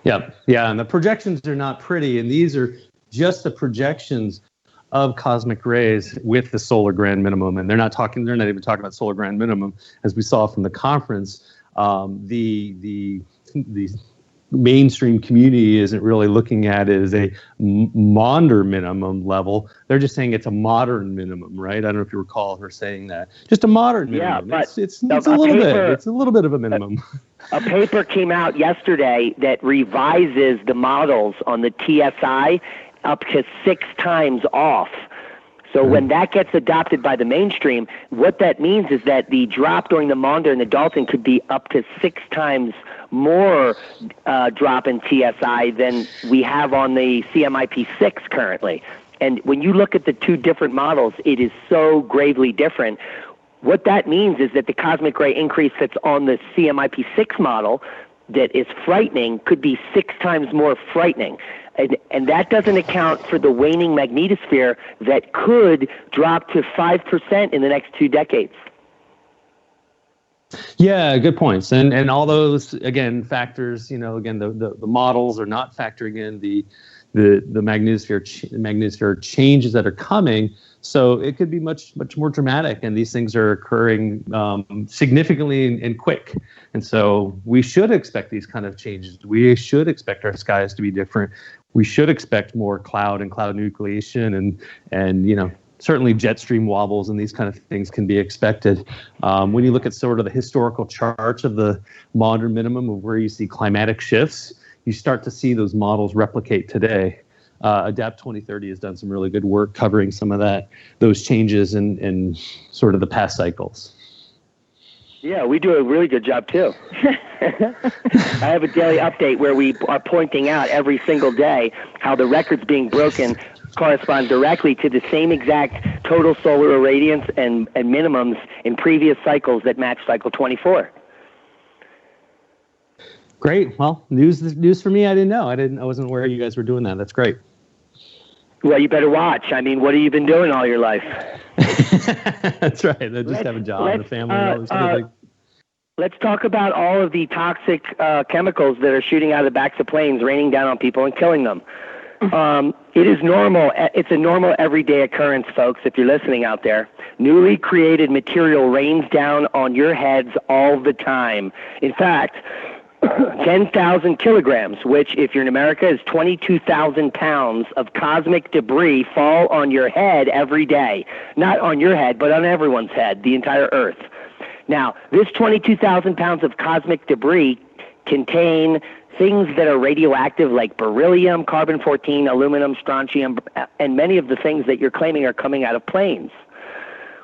Yeah, and the projections are not pretty, and these are just the projections of cosmic rays with the solar grand minimum, and they're not even talking about solar grand minimum. As we saw from the conference, the mainstream community isn't really looking at it as a Maunder minimum level. They're just saying it's a modern minimum, right? I don't know if you recall her saying that. Just a modern minimum. Yeah, but it's a little bit. It's a little bit of a minimum. A paper came out yesterday that revises the models on the TSI up to 6 times off. So when that gets adopted by the mainstream, what that means is that the drop during the Maunder and the Dalton could be up to 6 times more drop in TSI than we have on the CMIP6 currently. And when you look at the two different models, it is so gravely different. What that means is that the cosmic ray increase that's on the CMIP6 model that is frightening could be 6 times more frightening. And that doesn't account for the waning magnetosphere that could drop to 5% in the next 2 decades. Yeah, good points. And all those, again, factors, the models are not factoring in the magnetosphere changes that are coming. So it could be much more dramatic, and these things are occurring significantly and quick. And so we should expect these kind of changes. We should expect our skies to be different. We should expect more cloud and cloud nucleation and certainly jet stream wobbles and these kind of things can be expected. When you look at sort of the historical charts of the modern minimum of where you see climatic shifts, you start to see those models replicate today. Adapt 2030 has done some really good work covering some of those changes in sort of the past cycles. Yeah, we do a really good job too. I have a daily update where we are pointing out every single day how the records being broken correspond directly to the same exact total solar irradiance and minimums in previous cycles that match cycle 24. Great. Well, news for me. I didn't know. I wasn't aware you guys were doing that. That's great. Well, you better watch. I mean, what have you been doing all your life? That's right. I just have a job and a family and all this kind of thing. Let's talk about all of the toxic chemicals that are shooting out of the backs of planes, raining down on people and killing them. It is normal. It's a normal everyday occurrence, folks, if you're listening out there. Newly created material rains down on your heads all the time. In fact, 10,000 kilograms, which, if you're in America, is 22,000 pounds of cosmic debris fall on your head every day. Not on your head, but on everyone's head, the entire Earth. Now, this 22,000 pounds of cosmic debris contain things that are radioactive like beryllium, carbon-14, aluminum, strontium, and many of the things that you're claiming are coming out of planes.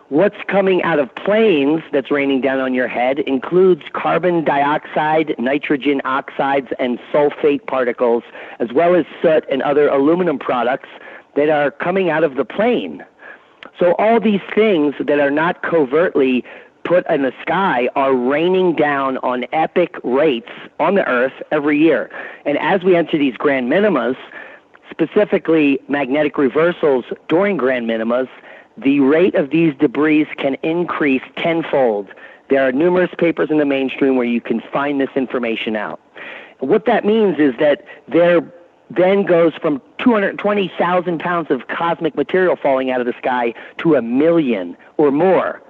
What's coming out of planes that's raining down on your head includes carbon dioxide, nitrogen oxides, and sulfate particles, as well as soot and other aluminum products that are coming out of the plane. So all these things that are not covertly put in the sky are raining down on epic rates on the Earth every year. And as we enter these grand minimas, specifically magnetic reversals during grand minimas, the rate of these debris can increase tenfold. There are numerous papers in the mainstream where you can find this information out. What that means is that there then goes from 220,000 pounds of cosmic material falling out of the sky to 1 million or more,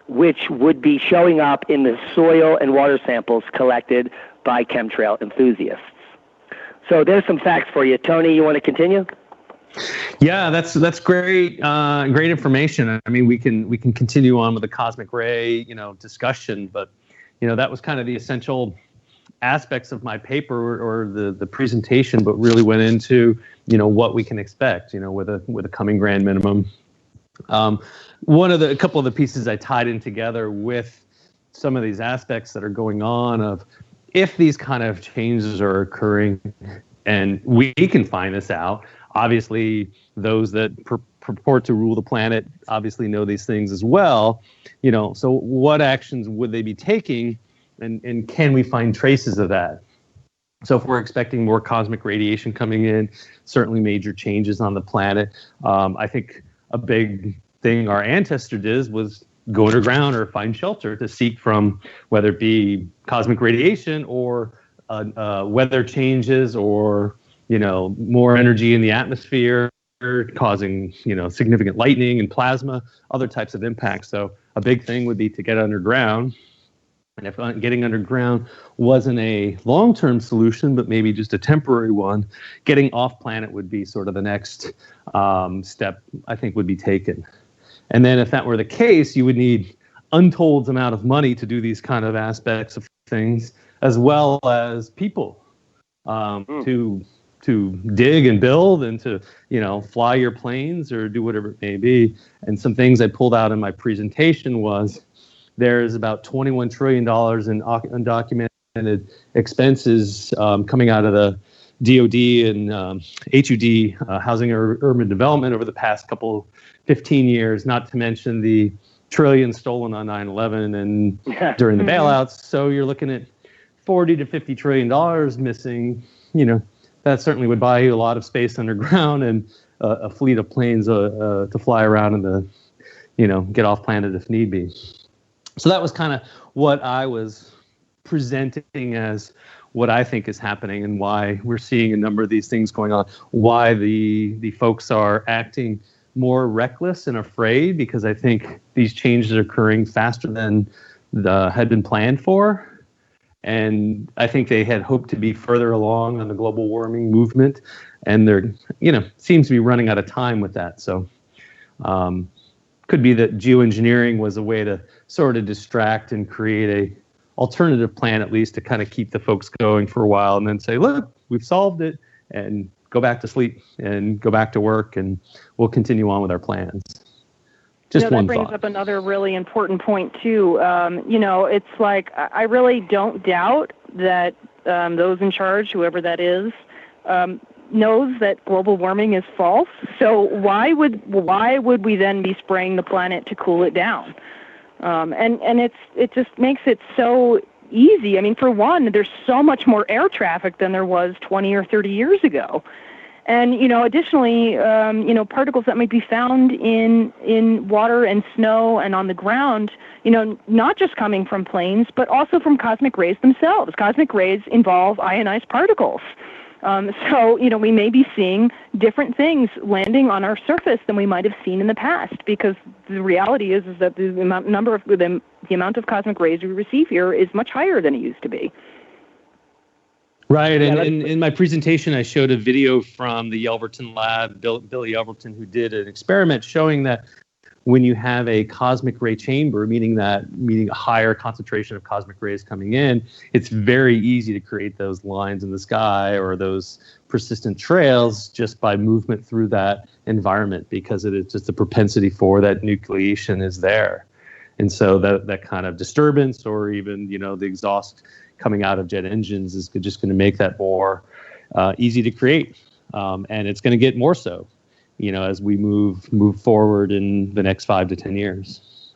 which would be showing up in the soil and water samples collected by chemtrail enthusiasts. So there's some facts for you. Tony, you want to continue? Yeah, that's great. Great information. I mean, we can continue on with the cosmic ray, discussion, but that was kind of the essential aspects of my paper or the presentation, but really went into what we can expect, with a coming grand minimum. A couple of the pieces I tied in together with some of these aspects that are going on of if these kind of changes are occurring, and we can find this out. Obviously, those that purport to rule the planet obviously know these things as well. So what actions would they be taking, and can we find traces of that? So if we're expecting more cosmic radiation coming in, certainly major changes on the planet. I think a big thing our ancestor did was go underground or find shelter to seek from, whether it be cosmic radiation or weather changes or more energy in the atmosphere, causing, significant lightning and plasma, other types of impacts. So a big thing would be to get underground. And if getting underground wasn't a long-term solution, but maybe just a temporary one, getting off planet would be sort of the next step I think would be taken. And then if that were the case, you would need untold amount of money to do these kind of aspects of things, as well as people to dig and build and to, fly your planes or do whatever it may be. And some things I pulled out in my presentation was there's about $21 trillion in undocumented expenses coming out of the DOD and HUD, Housing and Urban Development, over the past 15 years, not to mention the trillions stolen on 9/11 and during the bailouts. So you're looking at $40 to $50 trillion missing. That certainly would buy you a lot of space underground and a fleet of planes to fly around and get off planet if need be. So that was kind of what I was presenting as what I think is happening and why we're seeing a number of these things going on, why the folks are acting more reckless and afraid, because I think these changes are occurring faster than had been planned for. And I think they had hoped to be further along on the global warming movement, and they're, seems to be running out of time with that. So Could be that geoengineering was a way to sort of distract and create a alternative plan, at least to kind of keep the folks going for a while, and then say, look, we've solved it, and go back to sleep and go back to work, and we'll continue on with our plans. Just one that brings thought. up another really important point too. It's like I really don't doubt that those in charge, whoever that is, knows that global warming is false. So why would we then be spraying the planet to cool it down? And it just makes it so easy. I mean, for one, there's so much more air traffic than there was 20 or 30 years ago. And, additionally, particles that might be found in water and snow and on the ground, not just coming from planes, but also from cosmic rays themselves. Cosmic rays involve ionized particles. So, we may be seeing different things landing on our surface than we might have seen in the past, because the reality is that the amount of cosmic rays we receive here is much higher than it used to be. Right, and in my presentation, I showed a video from the Yelverton lab, Billy Yelverton, who did an experiment showing that when you have a cosmic ray chamber, meaning a higher concentration of cosmic rays coming in, it's very easy to create those lines in the sky or those persistent trails just by movement through that environment, because it is just the propensity for that nucleation is there. And so that kind of disturbance, or even, the exhaust coming out of jet engines, is just going to make that more easy to create. And it's going to get more so, as we move forward in the next 5 to 10 years.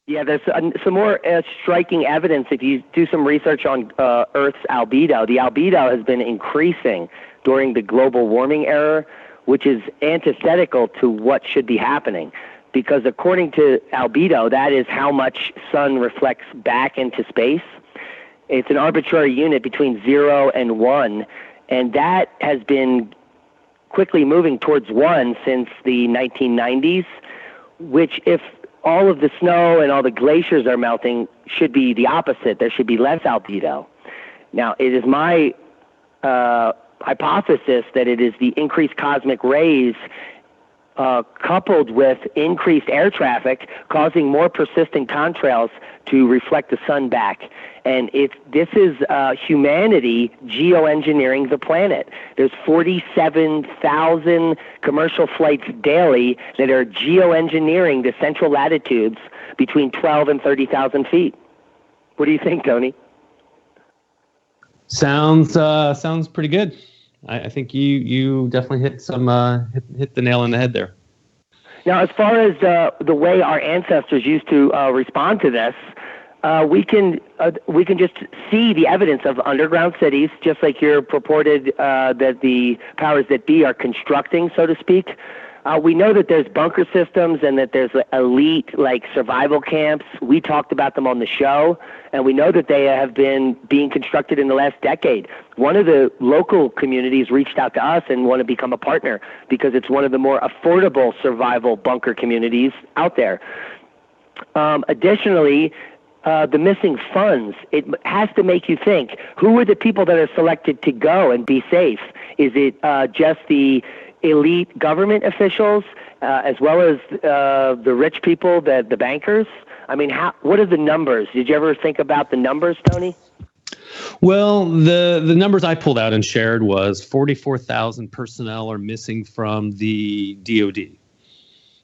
Yeah, there's some more striking evidence. If you do some research on Earth's albedo, the albedo has been increasing during the global warming era, which is antithetical to what should be happening. Because according to albedo, that is how much sun reflects back into space. It's an arbitrary unit between 0 and 1, and that has been quickly moving towards 1 since the 1990s, which, if all of the snow and all the glaciers are melting, should be the opposite. There should be less albedo. Now, it is my hypothesis that it is the increased cosmic rays coupled with increased air traffic causing more persistent contrails to reflect the sun back. And this is humanity geoengineering the planet. There's 47,000 commercial flights daily that are geoengineering the central latitudes between 12 and 30,000 feet. What do you think, Tony? Sounds pretty good. I think you definitely hit the nail on the head there. Now, as far as the way our ancestors used to respond to this, we can just see the evidence of underground cities, just like you're purported that the powers that be are constructing, so to speak. We know that there's bunker systems and that there's elite survival camps. We talked about them on the show, and we know that they have been being constructed in the last decade. One of the local communities reached out to us and want to become a partner because it's one of the more affordable survival bunker communities out there. Additionally, the missing funds, it has to make you think, who are the people that are selected to go and be safe? Is it just the elite government officials, as well as the rich people, the bankers? I mean, what are the numbers? Did you ever think about the numbers, Tony? Well, the numbers I pulled out and shared was 44,000 personnel are missing from the DoD.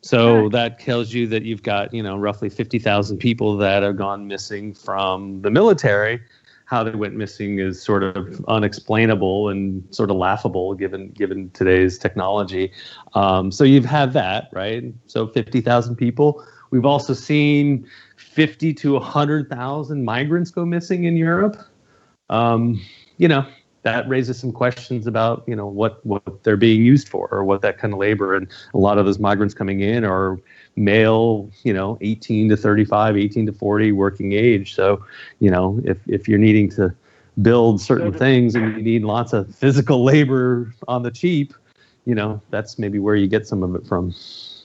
So that tells you that you've got, roughly 50,000 people that have gone missing from the military. How they went missing is sort of unexplainable and sort of laughable given today's technology. So you've had that, right? So 50,000 people. We've also seen 50 to 100,000 migrants go missing in Europe. That raises some questions about, what they're being used for, or what that kind of labor. And a lot of those migrants coming in are male, 18 to 35, 18 to 40 working age. So, if you're needing to build certain things and you need lots of physical labor on the cheap, that's maybe where you get some of it from.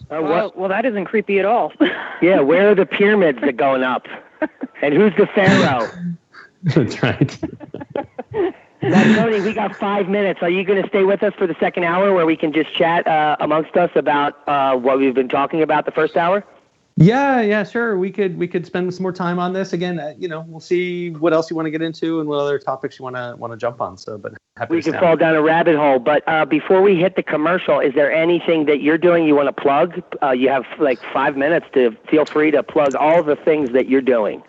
Well, that isn't creepy at all. Yeah, where are the pyramids that are going up? And who's the pharaoh? That's right. Now, Tony, we got 5 minutes. Are you going to stay with us for the second hour where we can just chat amongst us about what we've been talking about the first hour? Yeah, sure. We could spend some more time on this again. We'll see what else you want to get into and what other topics you want to jump on. So, but happy we to can fall down a rabbit hole. But before we hit the commercial, is there anything that you're doing you want to plug? You have like 5 minutes to feel free to plug all the things that you're doing.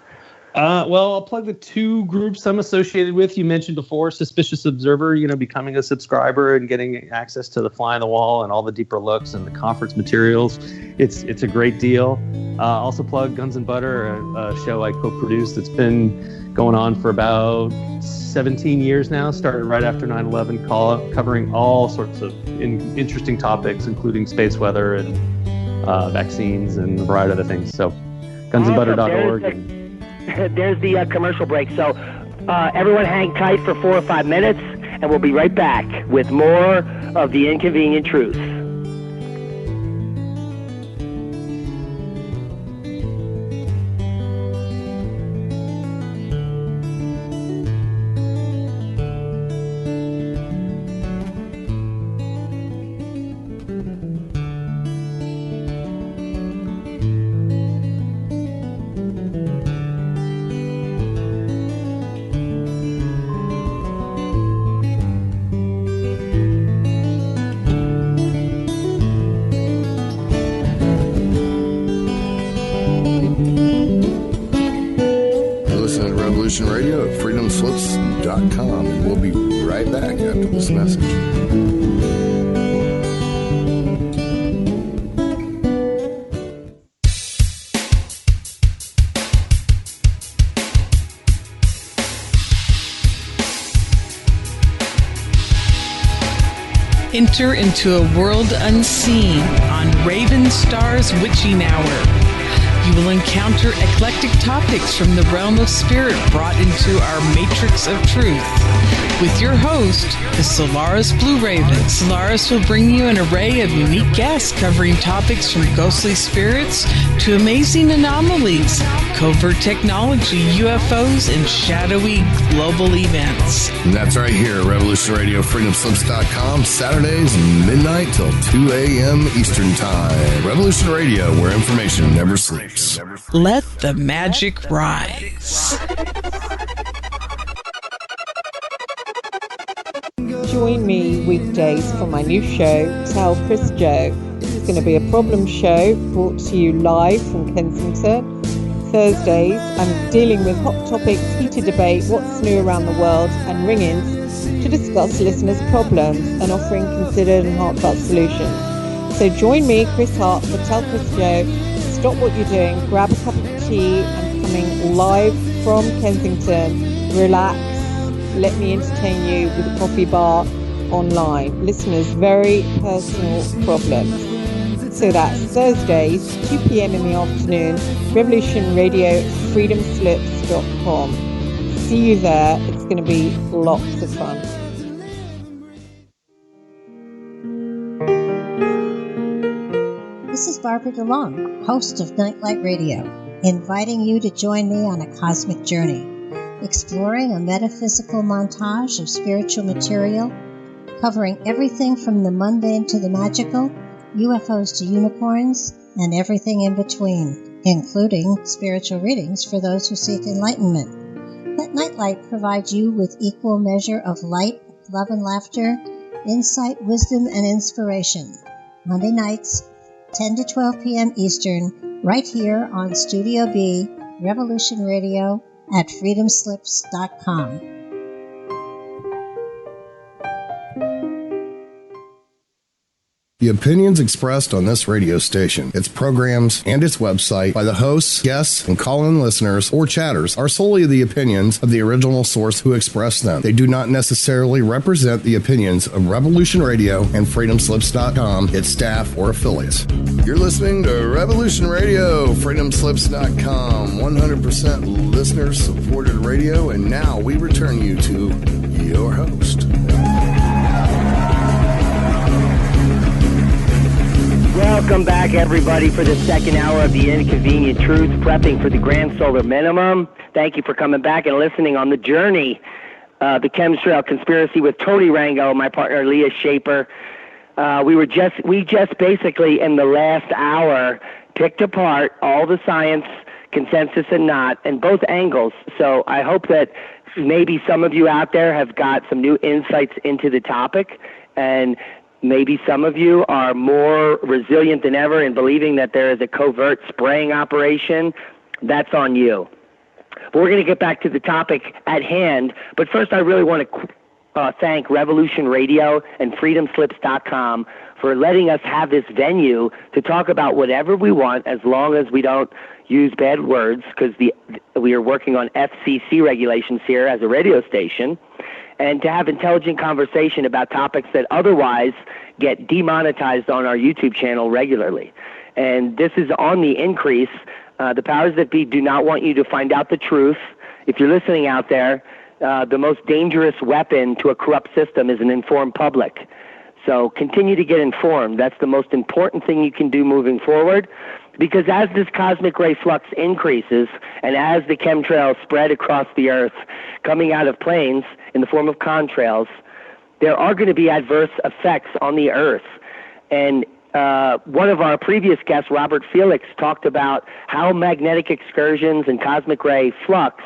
Well, I'll plug the 2 groups I'm associated with. You mentioned before, Suspicious Observer, becoming a subscriber and getting access to the fly on the wall and all the deeper looks and the conference materials. It's a great deal. Also plug Guns and Butter, a show I co-produced that's been going on for about 17 years now, started right after 9/11, covering all sorts of interesting topics, including space weather and vaccines and a variety of other things. So gunsandbutter.org. There's the commercial break. So everyone hang tight for 4 or 5 minutes, and we'll be right back with more of The Inconvenient Truth. Radio at freedomslips.com, and we'll be right back after this message. Enter into a world unseen on Raven Star's Witching Hour. You will encounter eclectic topics from the realm of spirit brought into our matrix of truth. With your host, the Solaris Blue Raven. Solaris will bring you an array of unique guests covering topics from ghostly spirits to amazing anomalies, covert technology, UFOs, and shadowy global events. And that's right here at Revolution Radio, freedomslips.com, Saturdays, midnight till 2 a.m. Eastern Time. Revolution Radio, where information never sleeps. Let the magic rise. Join me weekdays for my new show, Tell Chris Joe. It's going to be a problem show brought to you live from Kensington. Thursdays, I'm dealing with hot topics, heated debate, what's new around the world, and ring-ins to discuss listeners' problems and offering considered and heartfelt solutions. So join me, Chris Hart, for Tell Chris Joe. Stop what you're doing, grab a cup of tea. I'm coming live from Kensington. Relax. Let me entertain you with a coffee bar online. Listeners' very personal problems. So that's Thursdays, 2 p.m. in the afternoon, Revolution Radio, freedomslips.com. See you there. It's going to be lots of fun. This is Barbara DeLong, host of Nightlight Radio, inviting you to join me on a cosmic journey, exploring a metaphysical montage of spiritual material, covering everything from the mundane to the magical, UFOs to unicorns, and everything in between, including spiritual readings for those who seek enlightenment. Let Nightlight provide you with equal measure of light, love and laughter, insight, wisdom, and inspiration. Monday nights, 10 to 12 p.m. Eastern, right here on Studio B, Revolution Radio, at freedomslips.com. The opinions expressed on this radio station, its programs, and its website by the hosts, guests, and call-in listeners or chatters are solely the opinions of the original source who expressed them. They do not necessarily represent the opinions of Revolution Radio and freedomslips.com, its staff, or affiliates. You're listening to Revolution Radio, freedomslips.com, 100% listener-supported radio, and now we return you to your host. Welcome back, everybody, for the second hour of The Inconvenient Truth, prepping for the grand solar minimum. Thank you for coming back and listening on the journey. the Chemtrail Conspiracy with Tony Rango, my partner Leah Shaper. We just basically in the last hour picked apart all the science, consensus and not, and both angles. So I hope that maybe some of you out there have got some new insights into the topic, and maybe some of you are more resilient than ever in believing that there is a covert spraying operation. That's on you. But we're going to get back to the topic at hand. But first, I really want to thank Revolution Radio and freedomslips.com for letting us have this venue to talk about whatever we want, as long as we don't use bad words, because we are working on FCC regulations here as a radio station, and to have intelligent conversation about topics that otherwise get demonetized on our YouTube channel regularly. And this is on the increase. The powers that be do not want you to find out the truth. If you're listening out there, the most dangerous weapon to a corrupt system is an informed public. So continue to get informed. That's the most important thing you can do moving forward, because as this cosmic ray flux increases and as the chemtrails spread across the earth, coming out of planes in the form of contrails, there are going to be adverse effects on the earth. And one of our previous guests, Robert Felix, talked about how magnetic excursions and cosmic ray flux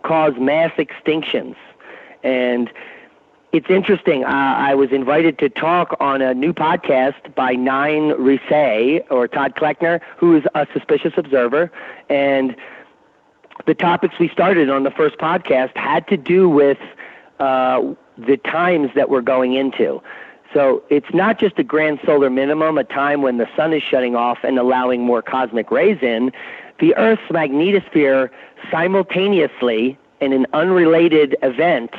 cause mass extinctions. And it's interesting. I was invited to talk on a new podcast by Nine Risset, or Todd Kleckner, who is a suspicious observer. And the topics we started on the first podcast had to do with the times that we're going into. So it's not just a grand solar minimum, a time when the sun is shutting off and allowing more cosmic rays in. The Earth's magnetosphere simultaneously, in an unrelated event,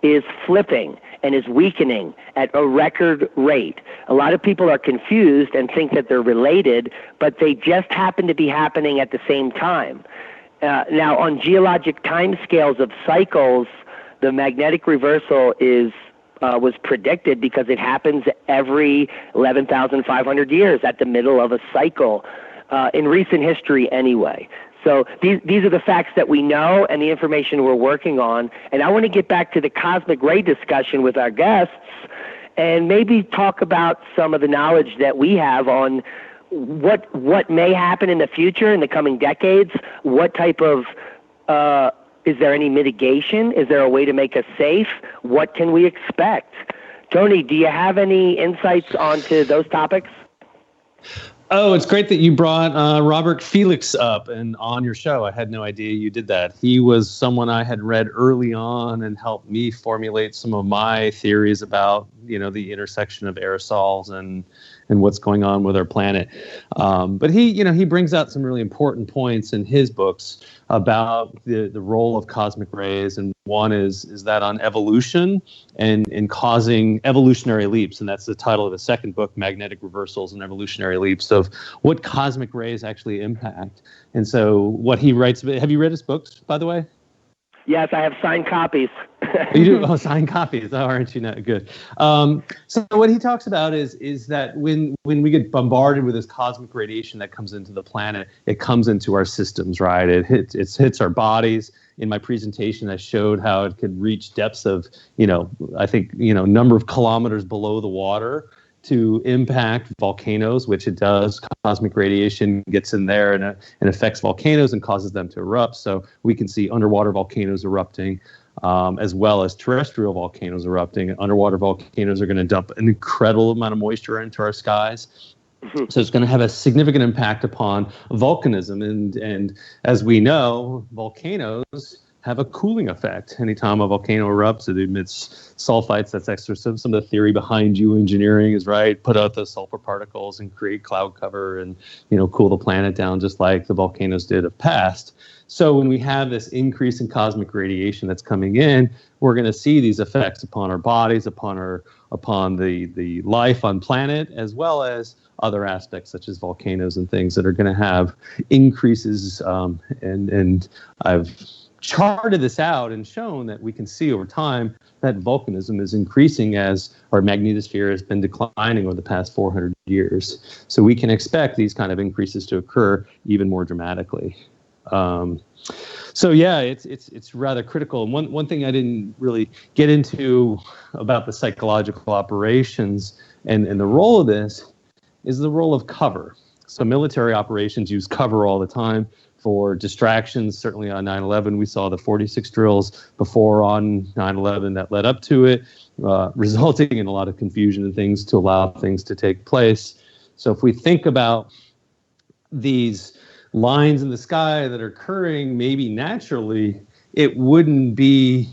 is flipping and is weakening at a record rate. A lot of people are confused and think that they're related, but they just happen to be happening at the same time. Now, on geologic timescales of cycles, the magnetic reversal was predicted because it happens every 11,500 years at the middle of a cycle, in recent history anyway. So these are the facts that we know and the information we're working on. And I want to get back to the cosmic ray discussion with our guests and maybe talk about some of the knowledge that we have on what may happen in the future in the coming decades. What type of is there any mitigation? Is there a way to make us safe? What can we expect? Tony, do you have any insights onto those topics? Oh, it's great that you brought Robert Felix up and on your show. I had no idea you did that. He was someone I had read early on and helped me formulate some of my theories about, the intersection of aerosols and what's going on with our planet. But he brings out some really important points in his books about the role of cosmic rays, and one is that on evolution and causing evolutionary leaps, and that's the title of the second book, Magnetic Reversals and Evolutionary Leaps, of what cosmic rays actually impact. And so what he writes, have you read his books, by the way? Yes, I have signed copies. You do? Oh, signed copies. Oh, aren't you not good? So what he talks about is that when we get bombarded with this cosmic radiation that comes into the planet, it comes into our systems, right? It hits our bodies. In my presentation, I showed how it could reach depths of, number of kilometers below the water to impact volcanoes, which it does. Cosmic radiation gets in there and affects volcanoes and causes them to erupt. So we can see underwater volcanoes erupting, as well as terrestrial volcanoes erupting. Underwater volcanoes are going to dump an incredible amount of moisture into our skies. So it's going to have a significant impact upon volcanism. And as we know, volcanoes have a cooling effect. Anytime a volcano erupts, it emits sulfites. That's extra. Some of the theory behind geoengineering is right. Put out those sulfur particles and create cloud cover and, cool the planet down just like the volcanoes did of past. So when we have this increase in cosmic radiation that's coming in, we're going to see these effects upon our bodies, upon the life on planet, as well as other aspects such as volcanoes and things that are going to have increases. And I've charted this out and shown that we can see over time that volcanism is increasing as our magnetosphere has been declining over the past 400 years. So we can expect these kind of increases to occur even more dramatically. So So yeah, it's rather critical. And one thing I didn't really get into about the psychological operations and the role of this is the role of cover. So military operations use cover all the time for distractions. Certainly on 9/11, we saw the 46 drills before on 9/11 that led up to it, resulting in a lot of confusion and things to allow things to take place. So if we think about these lines in the sky that are occurring maybe naturally, it wouldn't be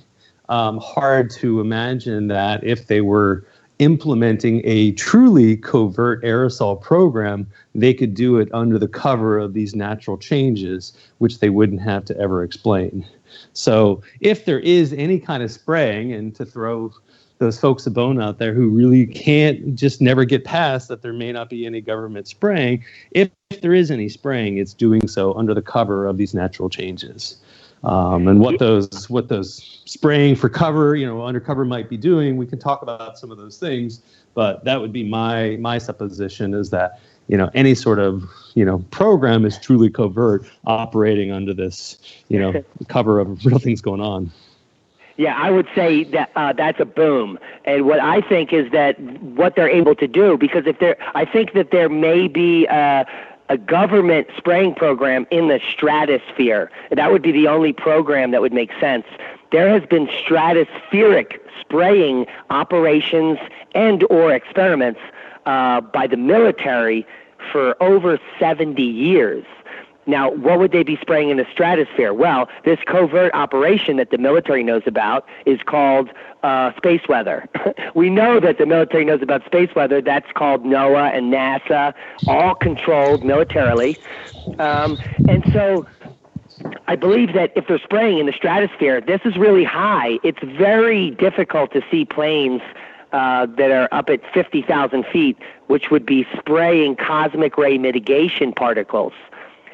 hard to imagine that if they were implementing a truly covert aerosol program, they could do it under the cover of these natural changes, which they wouldn't have to ever explain. So if there is any kind of spraying, and to throw those folks a bone out there who really can't just never get past that there may not be any government spraying, if there is any spraying, it's doing so under the cover of these natural changes. And what those spraying for cover, undercover might be doing, we can talk about some of those things, but that would be my supposition, is that, any sort of, program is truly covert, operating under this, cover of real things going on. Yeah, I would say that that's a boom. And what I think is that what they're able to do, because I think that there may be a government spraying program in the stratosphere. That would be the only program that would make sense. There has been stratospheric spraying operations and or experiments by the military for over 70 years. Now, what would they be spraying in the stratosphere? Well, this covert operation that the military knows about is called space weather. We know that the military knows about space weather. That's called NOAA and NASA, all controlled militarily. And so I believe that if they're spraying in the stratosphere, this is really high. It's very difficult to see planes that are up at 50,000 feet, which would be spraying cosmic ray mitigation particles.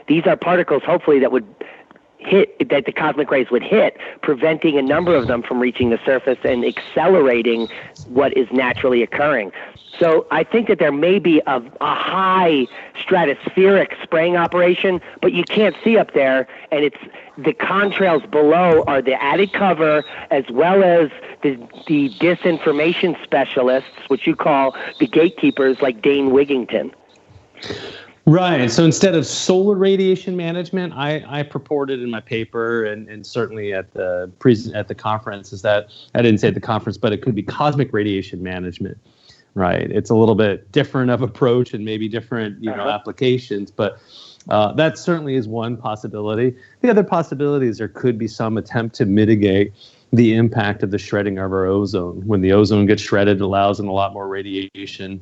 These are particles, hopefully, that the cosmic rays would hit, preventing a number of them from reaching the surface and accelerating what is naturally occurring. So I think that there may be a high stratospheric spraying operation, but you can't see up there, and it's the contrails below are the added cover, as well as the disinformation specialists, which you call the gatekeepers, like Dane Wigington. Right. So instead of solar radiation management, I purported in my paper and certainly at the conference, is that I didn't say at the conference, but it could be cosmic radiation management. Right. It's a little bit different of approach and maybe different applications, but that certainly is one possibility. The other possibility is there could be some attempt to mitigate the impact of the shredding of our ozone. When the ozone gets shredded, it allows in a lot more radiation,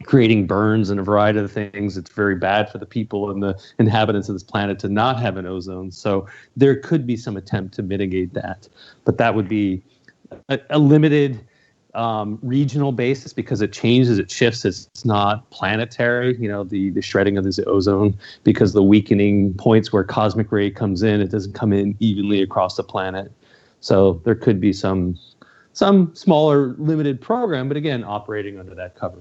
creating burns and a variety of things. It's very bad for the people and the inhabitants of this planet to not have an ozone. So there could be some attempt to mitigate that. But that would be a limited regional basis, because it changes, it shifts. It's not planetary, the shredding of this ozone, because the weakening points where cosmic ray comes in, it doesn't come in evenly across the planet. So there could be some smaller limited program, but again, operating under that cover.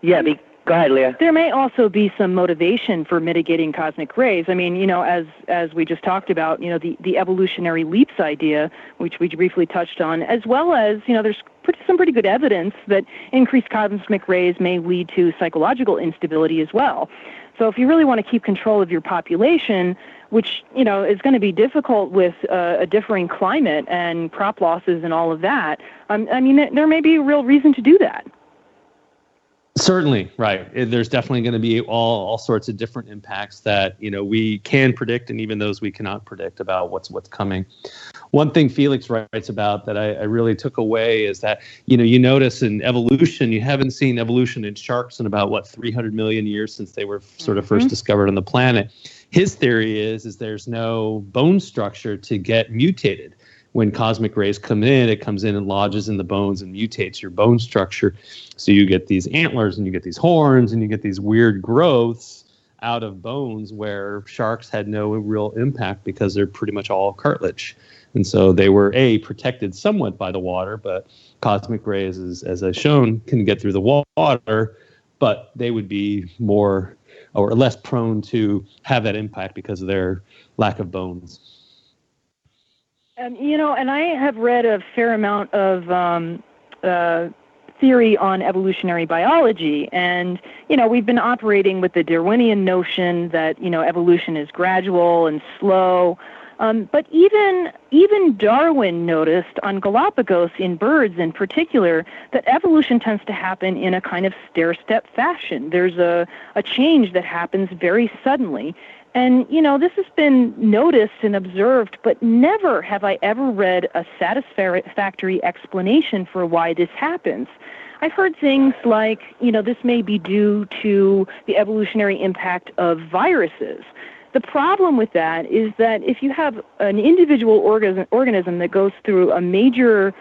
Yeah, go ahead, Leah. There may also be some motivation for mitigating cosmic rays. I mean, as we just talked about, the evolutionary leaps idea, which we briefly touched on, as well as, there's some pretty good evidence that increased cosmic rays may lead to psychological instability as well. So if you really want to keep control of your population, which, is going to be difficult with a differing climate and crop losses and all of that, there may be a real reason to do that. Certainly, right. There's definitely going to be all sorts of different impacts that we can predict, and even those we cannot predict about what's coming. One thing Felix writes about that I really took away is that you notice in evolution, you haven't seen evolution in sharks in about 300 million years since they were sort of first discovered on the planet. His theory is there's no bone structure to get mutated. When cosmic rays come in, it comes in and lodges in the bones and mutates your bone structure. So you get these antlers and you get these horns and you get these weird growths out of bones, where sharks had no real impact because they're pretty much all cartilage. And so they were protected somewhat by the water, but cosmic rays, as I've shown, can get through the water, but they would be more or less prone to have that impact because of their lack of bones. And I have read a fair amount of theory on evolutionary biology, and we've been operating with the Darwinian notion that evolution is gradual and slow. But even Darwin noticed on Galapagos, in birds in particular, that evolution tends to happen in a kind of stair-step fashion. There's a change that happens very suddenly. And, this has been noticed and observed, but never have I ever read a satisfactory explanation for why this happens. I've heard things like, this may be due to the evolutionary impact of viruses. The problem with that is that if you have an individual organism that goes through a major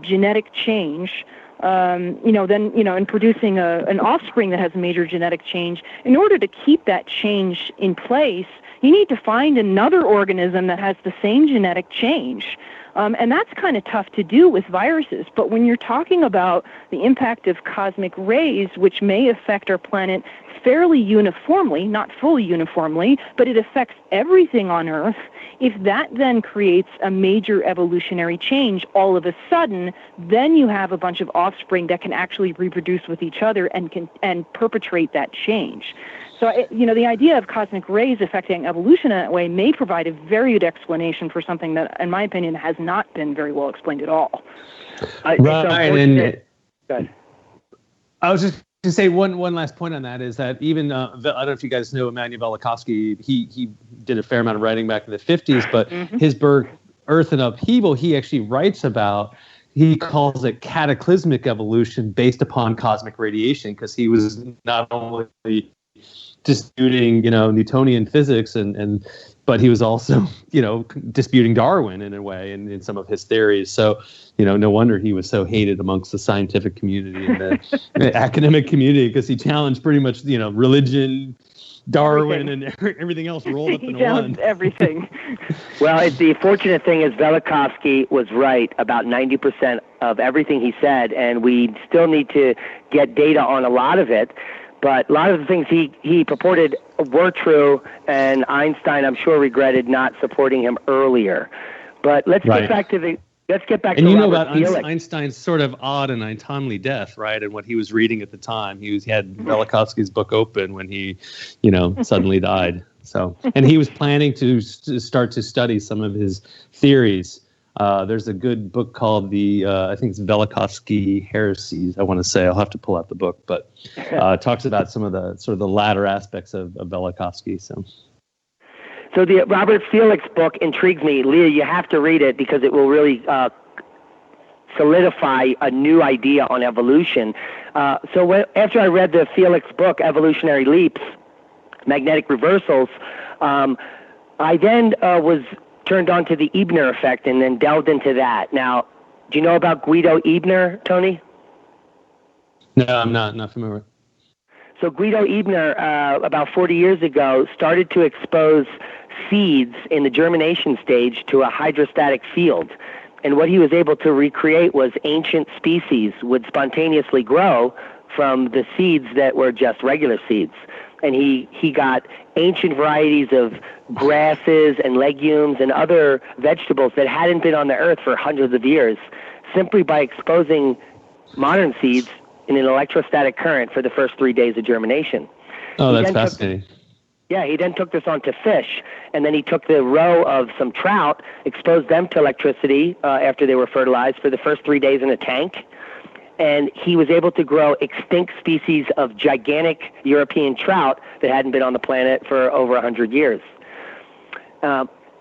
genetic change, in producing an offspring that has a major genetic change, in order to keep that change in place, you need to find another organism that has the same genetic change. And that's kind of tough to do with viruses. But when you're talking about the impact of cosmic rays, which may affect our planet fairly uniformly, not fully uniformly, but it affects everything on Earth, if that then creates a major evolutionary change, all of a sudden, then you have a bunch of offspring that can actually reproduce with each other and perpetrate that change. So, the idea of cosmic rays affecting evolution in that way may provide a very good explanation for something that, in my opinion, has not been very well explained at all. I was just to say one last point on that is that even I don't know if you guys know Immanuel Velikovsky. He did a fair amount of writing back in the 50s, but his book Earth in Upheaval, he actually writes about. He calls it cataclysmic evolution based upon cosmic radiation, because he was not only disputing Newtonian physics but he was also disputing Darwin in a way in some of his theories. So no wonder he was so hated amongst the scientific community and the academic community, because he challenged pretty much religion, Darwin, and everything else rolled up in one. He challenged everything. Well, the fortunate thing is Velikovsky was right about 90% of everything he said, and we still need to get data on a lot of it. But a lot of the things he purported were true, and Einstein, I'm sure, regretted not supporting him earlier. But let's get back to Robert Felix. Einstein's sort of odd and untimely death, right? And what he was reading at the time. He had Velikovsky's book open when he, suddenly died. So, and he was planning to start to study some of his theories. There's a good book called I think it's Velikovsky Heresies, I want to say. I'll have to pull out the book, but talks about some of the sort of the latter aspects of Velikovsky. So the Robert Felix book intrigues me. Leah, you have to read it because it will really solidify a new idea on evolution. After I read the Felix book, Evolutionary Leaps, Magnetic Reversals, I then was turned on to the Ebner effect and then delved into that. Now, do you know about Guido Ebner, Tony? No, I'm not familiar. So Guido Ebner, about 40 years ago, started to expose seeds in the germination stage to a hydrostatic field. And what he was able to recreate was ancient species would spontaneously grow from the seeds that were just regular seeds. And he got ancient varieties of grasses and legumes and other vegetables that hadn't been on the earth for hundreds of years, simply by exposing modern seeds in an electrostatic current for the first 3 days of germination. Oh, that's fascinating. He then took this onto fish, and then he took the roe of some trout, exposed them to electricity after they were fertilized for the first 3 days in a tank, and he was able to grow extinct species of gigantic European trout that hadn't been on the planet for over 100 years,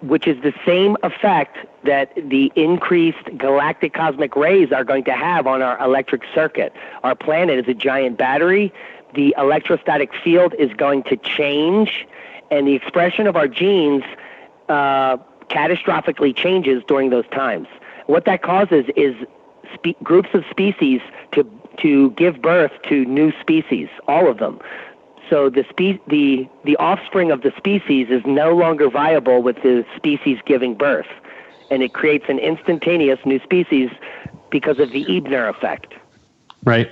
which is the same effect that the increased galactic cosmic rays are going to have on our electric circuit. Our planet is a giant battery. The electrostatic field is going to change, and the expression of our genes catastrophically changes during those times. What that causes is groups of species to give birth to new species, all of them. So the offspring of the species is no longer viable with the species giving birth, and it creates an instantaneous new species because of the Ebner effect. Right.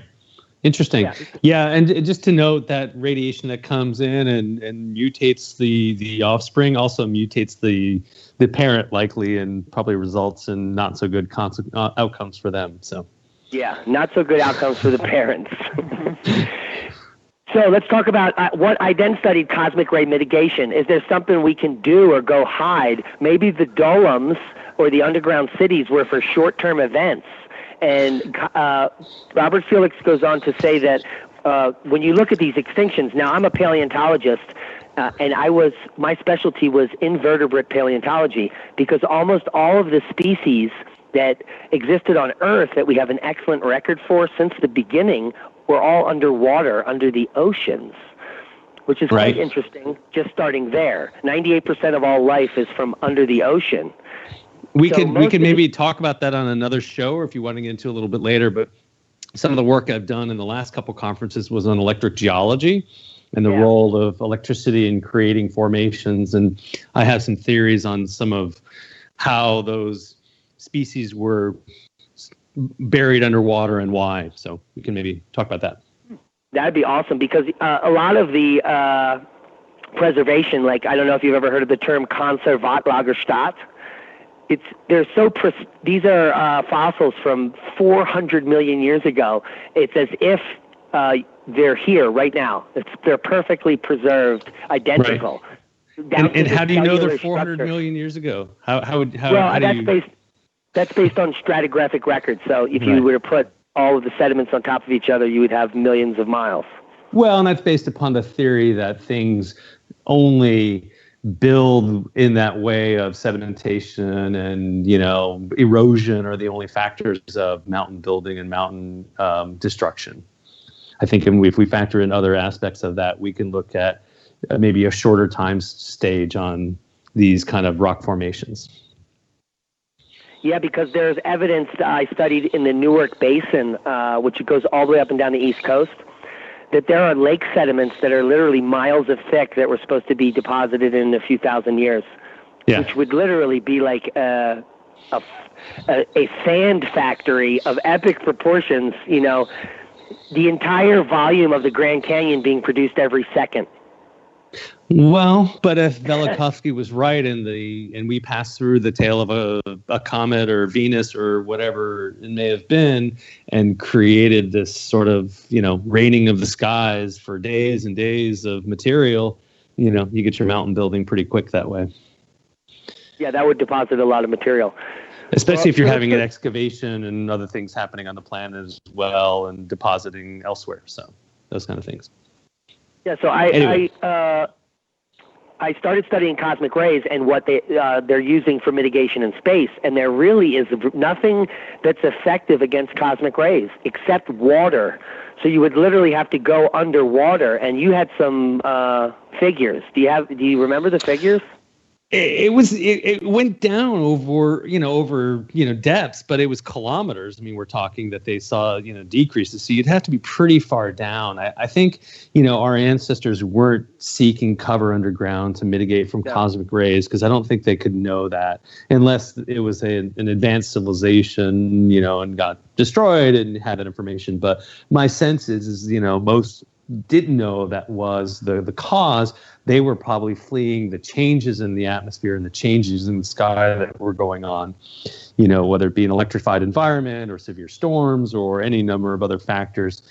Interesting. Yeah, and just to note that radiation that comes in and mutates the offspring also mutates the parent likely, and probably results in not so good outcomes for them. So. Yeah, not so good outcomes for the parents. So let's talk about what I then studied cosmic ray mitigation. Is there something we can do or go hide? Maybe the domes or the underground cities were for short-term events. And Robert Felix goes on to say that when you look at these extinctions, now I'm a paleontologist, and my specialty was invertebrate paleontology, because almost all of the species that existed on Earth that we have an excellent record for since the beginning were all underwater, under the oceans, which is quite interesting, just starting there. 98% of all life is from under the ocean. We could maybe talk about that on another show, or if you want to get into a little bit later, but some of the work I've done in the last couple conferences was on electric geology and the role of electricity in creating formations. And I have some theories on some of how those species were buried underwater and why. So we can maybe talk about that. That'd be awesome, because a lot of the preservation, like, I don't know if you've ever heard of the term Conservatlagerstaat. These are fossils from 400 million years ago. It's as if they're here right now. They're perfectly preserved, identical. Right. And how do you know they're 400 million years ago? That's based on stratigraphic records. So if you were to put all of the sediments on top of each other, you would have millions of miles. Well, and that's based upon the theory that things only build in that way of sedimentation and, erosion are the only factors of mountain building and mountain destruction. I think if we factor in other aspects of that, we can look at maybe a shorter time stage on these kind of rock formations. Yeah, because there's evidence that I studied in the Newark Basin, which goes all the way up and down the East Coast, that there are lake sediments that are literally miles of thick that were supposed to be deposited in a few thousand years, which would literally be like a sand factory of epic proportions, the entire volume of the Grand Canyon being produced every second. Well, but if Velikovsky was right and we passed through the tail of a comet or Venus or whatever it may have been and created this sort of, raining of the skies for days and days of material, you get your mountain building pretty quick that way. Yeah, that would deposit a lot of material. Especially if you're having an excavation and other things happening on the planet as well and depositing elsewhere. So those kind of things. Yeah, so I started studying cosmic rays and what they're using for mitigation in space, and there really is nothing that's effective against cosmic rays except water. So you would literally have to go underwater, and you had some figures. Do you remember the figures? It went down over depths, but it was kilometers. I mean, we're talking that they saw, decreases. So you'd have to be pretty far down. I think, our ancestors weren't seeking cover underground to mitigate from cosmic rays, because I don't think they could know that unless it was an advanced civilization, and got destroyed and had that information. But my sense is most didn't know that was the cause. They were probably fleeing the changes in the atmosphere and the changes in the sky that were going on, whether it be an electrified environment or severe storms or any number of other factors,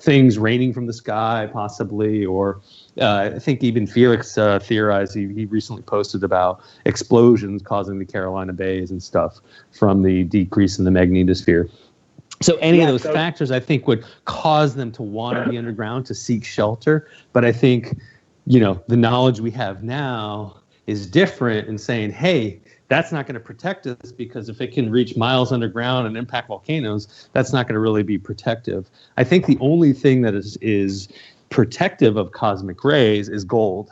things raining from the sky possibly, or I think even Felix theorized, he recently posted about explosions causing the Carolina Bays and stuff from the decrease in the magnetosphere. So any of those factors, I think, would cause them to want to be underground, to seek shelter. But I think, the knowledge we have now is different in saying, hey, that's not going to protect us, because if it can reach miles underground and impact volcanoes, that's not going to really be protective. I think the only thing that is protective of cosmic rays is gold.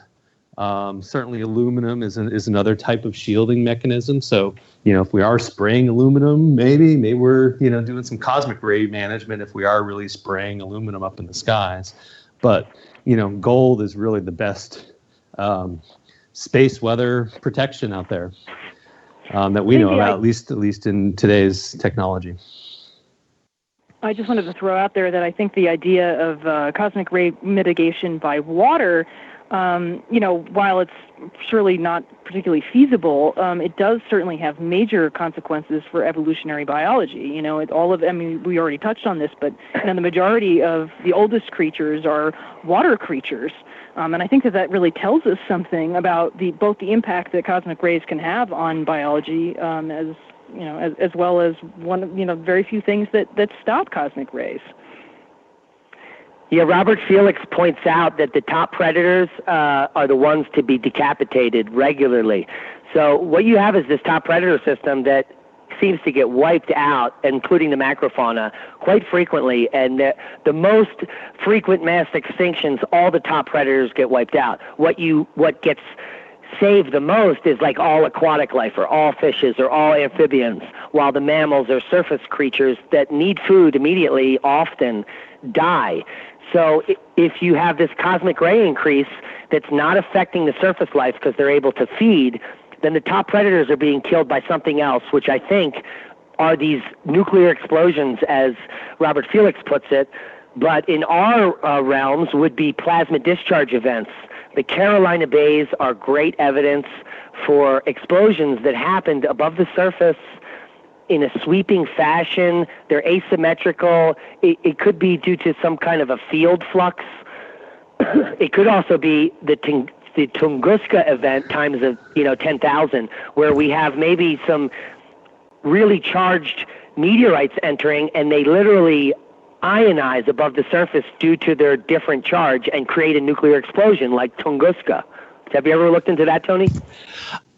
Certainly aluminum is another type of shielding mechanism. So, if we are spraying aluminum, maybe we're, doing some cosmic ray management if we are really spraying aluminum up in the skies. But, gold is really the best space weather protection out there that we know about, at least in today's technology. I just wanted to throw out there that I think the idea of cosmic ray mitigation by water, while it's surely not particularly feasible, it does certainly have major consequences for evolutionary biology. We already touched on this, but the majority of the oldest creatures are water creatures. And I think that really tells us something about both the impact that cosmic rays can have on biology, as well as one of very few things that stop cosmic rays. Yeah, Robert Felix points out that the top predators are the ones to be decapitated regularly. So what you have is this top predator system that seems to get wiped out, including the macrofauna, quite frequently. And the most frequent mass extinctions, all the top predators get wiped out. What gets saved the most is like all aquatic life or all fishes or all amphibians, while the mammals or surface creatures that need food immediately often die. So if you have this cosmic ray increase that's not affecting the surface life because they're able to feed, then the top predators are being killed by something else, which I think are these nuclear explosions, as Robert Felix puts it, but in our realms would be plasma discharge events. The Carolina Bays are great evidence for explosions that happened above the surface in a sweeping fashion. They're asymmetrical. It could be due to some kind of a field flux. It could also be the Tunguska event times 10,000, where we have maybe some really charged meteorites entering, and they literally ionize above the surface due to their different charge and create a nuclear explosion like Tunguska. Have you ever looked into that, Tony?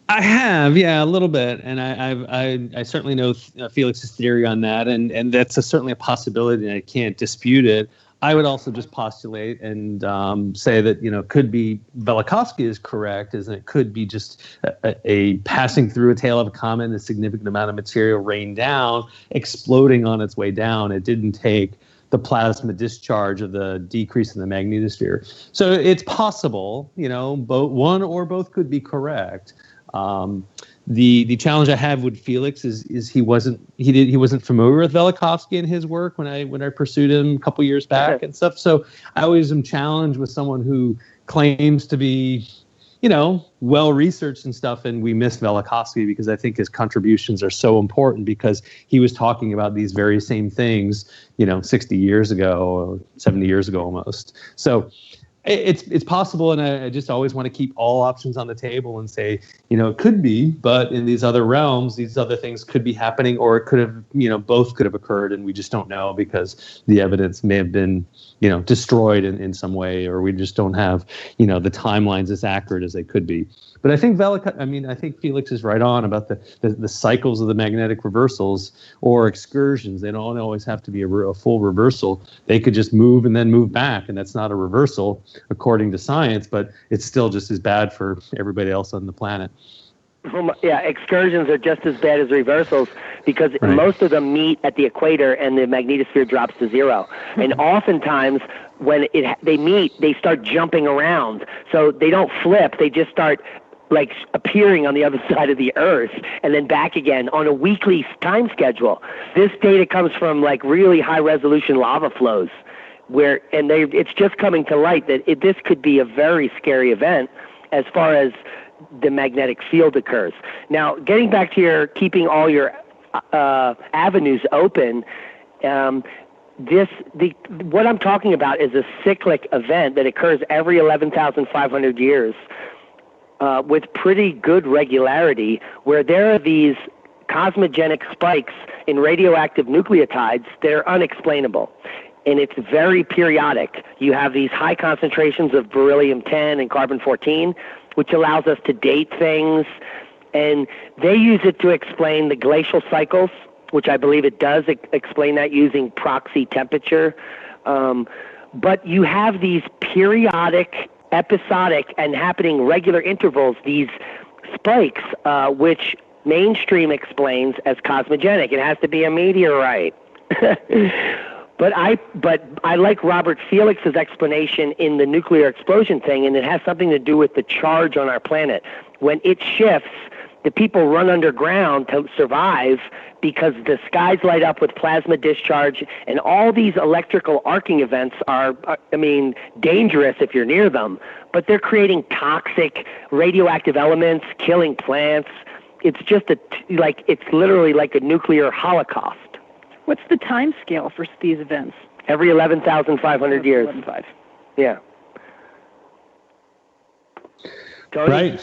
I have, yeah, a little bit, and I certainly know Felix's theory on that, and that's certainly a possibility, and I can't dispute it. I would also just postulate and say that could be Velikovsky is correct, is that it could be just a passing through a tail of a comet, and a significant amount of material rained down, exploding on its way down. It didn't take the plasma discharge of the decrease in the magnetosphere. So it's possible, both one or both could be correct. The challenge I have with Felix is he wasn't familiar with Velikovsky and his work when I pursued him a couple years back and stuff. So I always am challenged with someone who claims to be, well researched and stuff, and we miss Velikovsky because I think his contributions are so important because he was talking about these very same things, 60 years ago or 70 years ago almost. So it's possible, and I just always want to keep all options on the table and say, it could be, but in these other realms, these other things could be happening, or it could have, both could have occurred, and we just don't know because the evidence may have been, destroyed in some way, or we just don't have, the timelines as accurate as they could be. But I think I think Felix is right on about the cycles of the magnetic reversals or excursions. They don't always have to be a full reversal. They could just move and then move back, and that's not a reversal according to science, but it's still just as bad for everybody else on the planet. Yeah, excursions are just as bad as reversals because most of them meet at the equator and the magnetosphere drops to zero. And oftentimes when they meet, they start jumping around. So they don't flip, they just start like appearing on the other side of the Earth and then back again on a weekly time schedule. This data comes from like really high resolution lava flows it's just coming to light that this could be a very scary event as far as the magnetic field occurs. Now, getting back to keeping all your avenues open, what I'm talking about is a cyclic event that occurs every 11,500 years with pretty good regularity, where there are these cosmogenic spikes in radioactive nucleotides that are unexplainable. And it's very periodic. You have these high concentrations of beryllium-10 and carbon-14, which allows us to date things. And they use it to explain the glacial cycles, which I believe it does explain that using proxy temperature. But you have these periodic, episodic, and happening regular intervals, these spikes, which mainstream explains as cosmogenic. It has to be a meteorite. But I like Robert Felix's explanation in the nuclear explosion thing, and it has something to do with the charge on our planet. When it shifts, the people run underground to survive because the skies light up with plasma discharge, and all these electrical arcing events are dangerous if you're near them, but they're creating toxic radioactive elements, killing plants. It's just it's literally like a nuclear holocaust. What's the time scale for these events? Every 11,500 years. 11,500. Yeah. Tony? Right.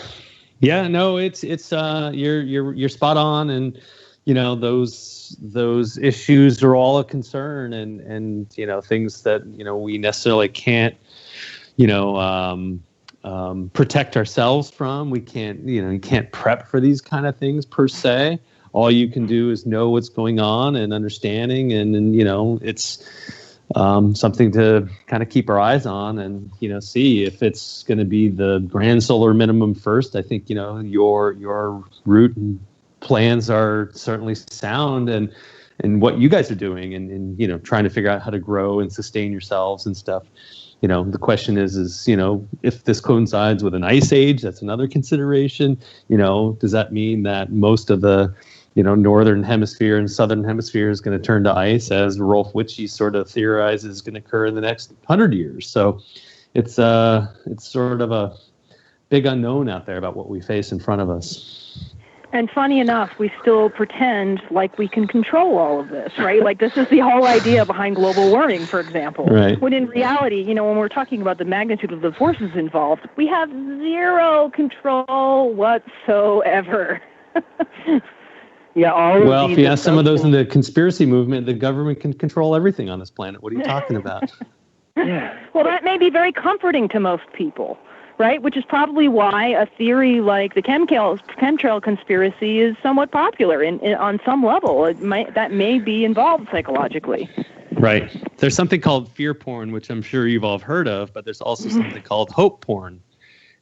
Yeah, no, it's you're spot on, and those issues are all a concern, and things that we necessarily can't protect ourselves from. We can't you can't prep for these kind of things per se. All you can do is know what's going on and understanding, and it's something to kind of keep our eyes on and see if it's going to be the grand solar minimum first. I think your route and plans are certainly sound, and what you guys are doing, and trying to figure out how to grow and sustain yourselves and stuff. The question is if this coincides with an ice age, that's another consideration. Does that mean that most of the northern hemisphere and southern hemisphere is going to turn to ice, as Rolf Witchie sort of theorizes is going to occur in the next 100 years? So it's sort of a big unknown out there about what we face in front of us. And funny enough, we still pretend like we can control all of this, right? Like this is the whole idea behind global warming, for example. Right. When in reality, when we're talking about the magnitude of the forces involved, we have zero control whatsoever. Yeah, well, if you ask some of those in the conspiracy movement, the government can control everything on this planet. What are you talking about? Yeah. Well, that may be very comforting to most people, right? Which is probably why a theory like the Chemtrail Conspiracy is somewhat popular on some level. That may be involved psychologically. Right. There's something called fear porn, which I'm sure you've all heard of, but there's also something called hope porn.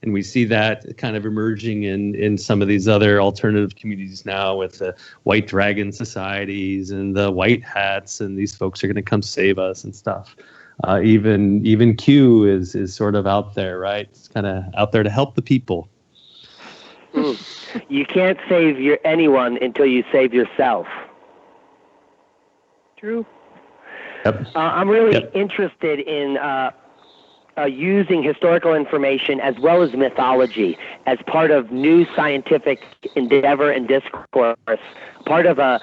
And we see that kind of emerging in some of these other alternative communities now, with the white dragon societies and the white hats, and these folks are going to come save us and stuff. Even Q is sort of out there, right? It's kind of out there to help the people. You can't save anyone until you save yourself. True. Yep. I'm really interested in using historical information as well as mythology as part of new scientific endeavor and discourse, part of a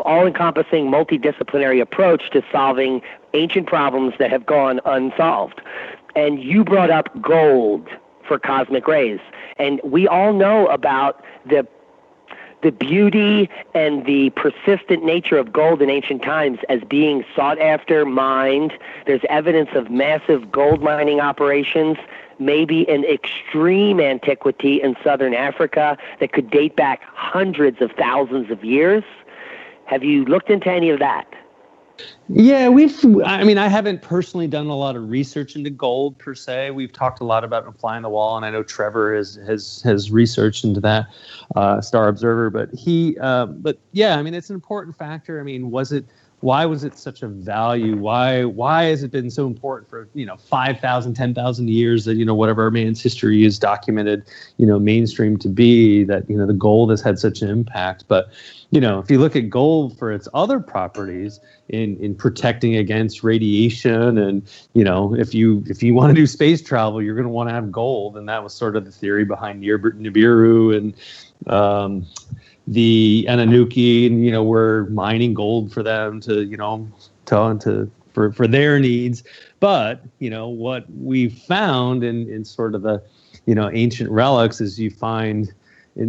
all-encompassing multidisciplinary approach to solving ancient problems that have gone unsolved. And you brought up gold for cosmic rays, and we all know about the beauty and the persistent nature of gold in ancient times as being sought after, mined. There's evidence of massive gold mining operations, maybe in extreme antiquity in southern Africa that could date back hundreds of thousands of years. Have you looked into any of that? Yeah, I haven't personally done a lot of research into gold per se. We've talked a lot about Fly on the Wall, and I know Trevor has researched into that, Star Observer. But it's an important factor. Why was it such a value? Why has it been so important for 5,000, 10,000 years that whatever man's history is documented, mainstream to be, that the gold has had such an impact? But if you look at gold for its other properties in protecting against radiation, and if you want to do space travel, you're going to want to have gold, and that was sort of the theory behind Nibiru and the Anunnaki, and we're mining gold for them for their needs. But what we found in sort of the ancient relics is you find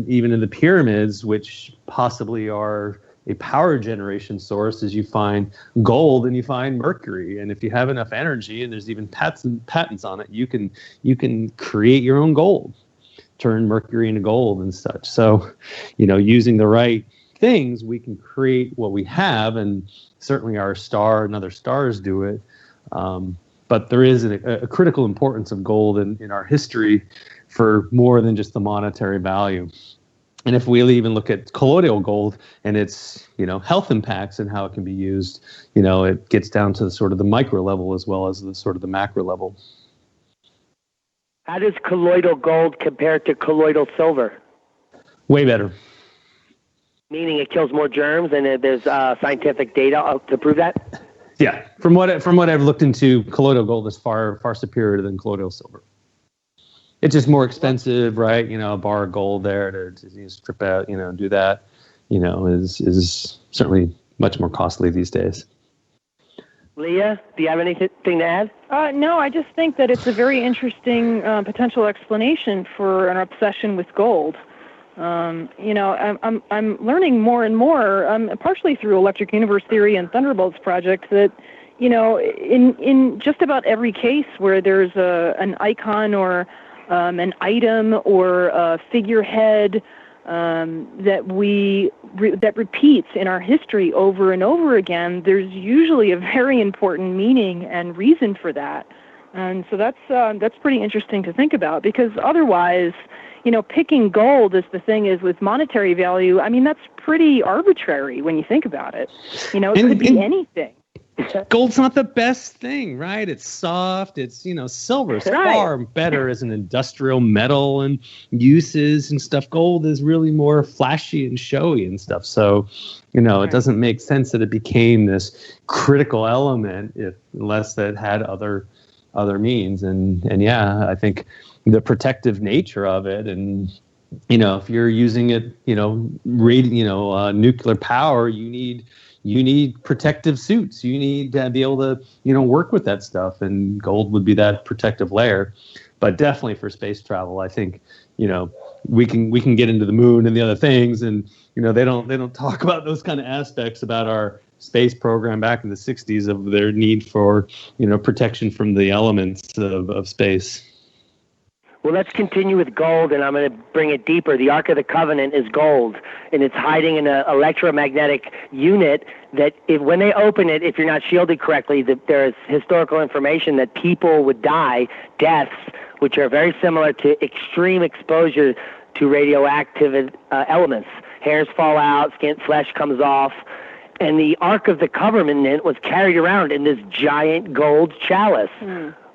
even in the pyramids, which possibly are a power generation source, is you find gold and you find mercury. And if you have enough energy, and there's even patents on it, you can create your own gold, turn mercury into gold and such. So, using the right things, we can create what we have, and certainly our star and other stars do it. But there is a critical importance of gold in our history for more than just the monetary value. And if we even look at colloidal gold and its, health impacts and how it can be used, it gets down to sort of the micro level as well as the sort of the macro level. How does colloidal gold compare to colloidal silver? Way better. Meaning it kills more germs, and there's scientific data to prove that? Yeah, from what I've looked into, colloidal gold is far superior than colloidal silver. It's just more expensive, right? A bar of gold there to strip out, do that, is certainly much more costly these days. Leah, do you have anything to add? No, I just think that it's a very interesting potential explanation for an obsession with gold. I'm learning more and more, partially through Electric Universe Theory and Thunderbolts Project, that in just about every case where there's an icon or an item or a figurehead that repeats in our history over and over again, there's usually a very important meaning and reason for that. And so that's pretty interesting to think about, because otherwise, picking gold as the thing is with monetary value, I mean, that's pretty arbitrary when you think about it. It could be anything. Gold's not the best thing, right? It's soft. It's, silver is far better as an industrial metal and uses and stuff. Gold is really more flashy and showy and stuff. So, it doesn't make sense that it became this critical element unless it had other means. And yeah, I think the protective nature of it, and if you're using it, nuclear power, you need protective suits. You need to be able to work with that stuff, and gold would be that protective layer. But definitely for space travel, I think we can get into the moon and the other things, and they don't talk about those kind of aspects about our space program back in the 60s of their need for protection from the elements of space. Well, let's continue with gold, and I'm going to bring it deeper. The Ark of the Covenant is gold, and it's hiding in an electromagnetic unit that when they open it, if you're not shielded correctly, there's historical information that people would die, deaths, which are very similar to extreme exposure to radioactive elements. Hairs fall out, flesh comes off, and the Ark of the Covenant was carried around in this giant gold chalice.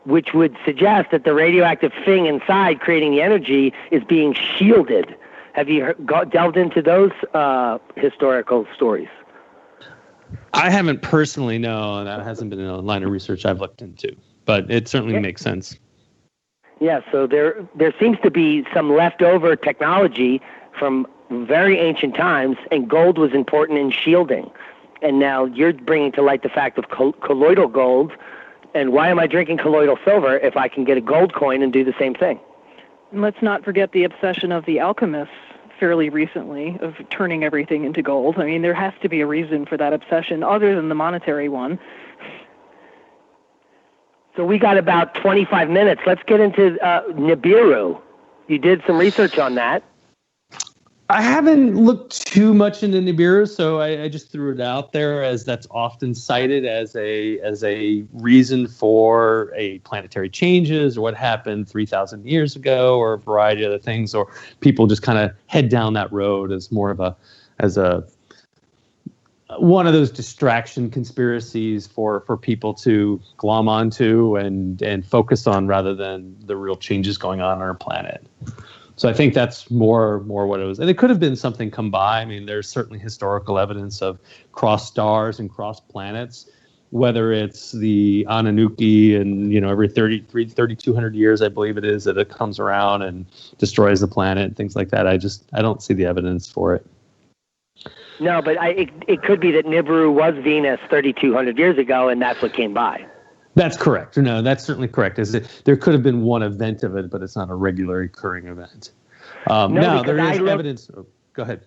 Which would suggest that the radioactive thing inside creating the energy is being shielded. Have you delved into those historical stories? I haven't personally, no. That hasn't been a line of research I've looked into, but it certainly makes sense. Yeah, so there seems to be some leftover technology from very ancient times, and gold was important in shielding. And now you're bringing to light the fact of colloidal gold. And why am I drinking colloidal silver if I can get a gold coin and do the same thing? And let's not forget the obsession of the alchemists fairly recently of turning everything into gold. I mean, there has to be a reason for that obsession other than the monetary one. So we got about 25 minutes. Let's get into Nibiru. You did some research on that. I haven't looked too much into Nibiru, so I just threw it out there as that's often cited as a reason for a planetary changes or what happened 3,000 years ago or a variety of other things, or people just kind of head down that road as more of one of those distraction conspiracies for people to glom onto and focus on rather than the real changes going on our planet. So I think that's more what it was. And it could have been something come by. I mean, there's certainly historical evidence of cross stars and cross planets, whether it's the Anunnaki and, every 3,200 years, I believe it is, that it comes around and destroys the planet and things like that. I don't see the evidence for it. No, but it could be that Nibiru was Venus 3,200 years ago, and that's what came by. That's correct. No, that's certainly correct. There could have been one event of it, but it's not a regular occurring event. Now there is evidence. Oh, go ahead.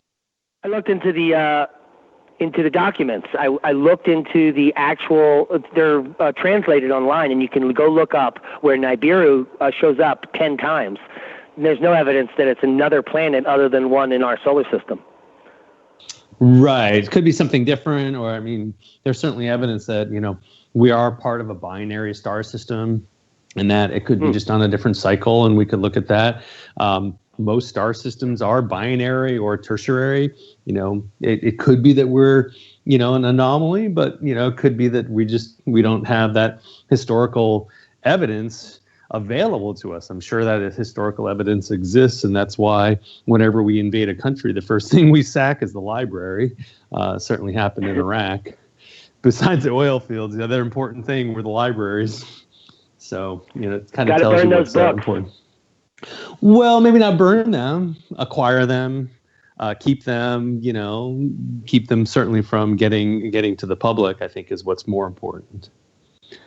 I looked into the documents. I looked into the actual. They're translated online, and you can go look up where Nibiru shows up 10 times. And there's no evidence that it's another planet other than one in our solar system. Right. It could be something different, or there's certainly evidence that we are part of a binary star system, and that it could be just on a different cycle, and we could look at that. Most star systems are binary or tertiary. It could be that we're, an anomaly, but, it could be that we don't have that historical evidence available to us. I'm sure that historical evidence exists, and that's why whenever we invade a country, the first thing we sack is the library. Certainly happened in Iraq. Besides the oil fields, the other important thing were the libraries. So, it kind of tells you what's important. Well, maybe not burn them, acquire them, keep them, keep them certainly from getting to the public, I think, is what's more important.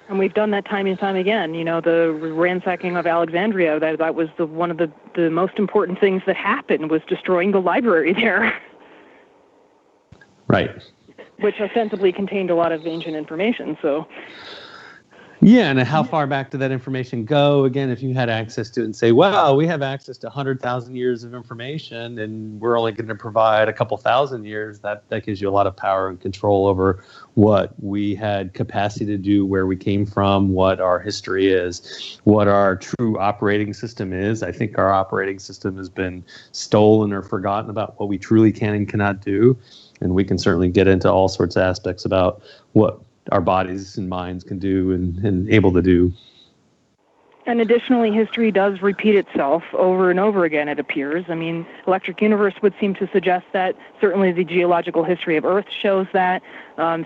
And we've done that time and time again. The ransacking of Alexandria, that was one of the most important things that happened, was destroying the library there. Right. Which ostensibly contained a lot of ancient information, so... Yeah, and how far back did that information go? Again, if you had access to it and say, well, we have access to 100,000 years of information and we're only going to provide a couple thousand years, that gives you a lot of power and control over what we had capacity to do, where we came from, what our history is, what our true operating system is. I think our operating system has been stolen or forgotten about what we truly can and cannot do. And we can certainly get into all sorts of aspects about what our bodies and minds can do and able to do. And additionally, history does repeat itself over and over again, it appears. I mean, Electric Universe would seem to suggest that. Certainly the geological history of Earth shows that.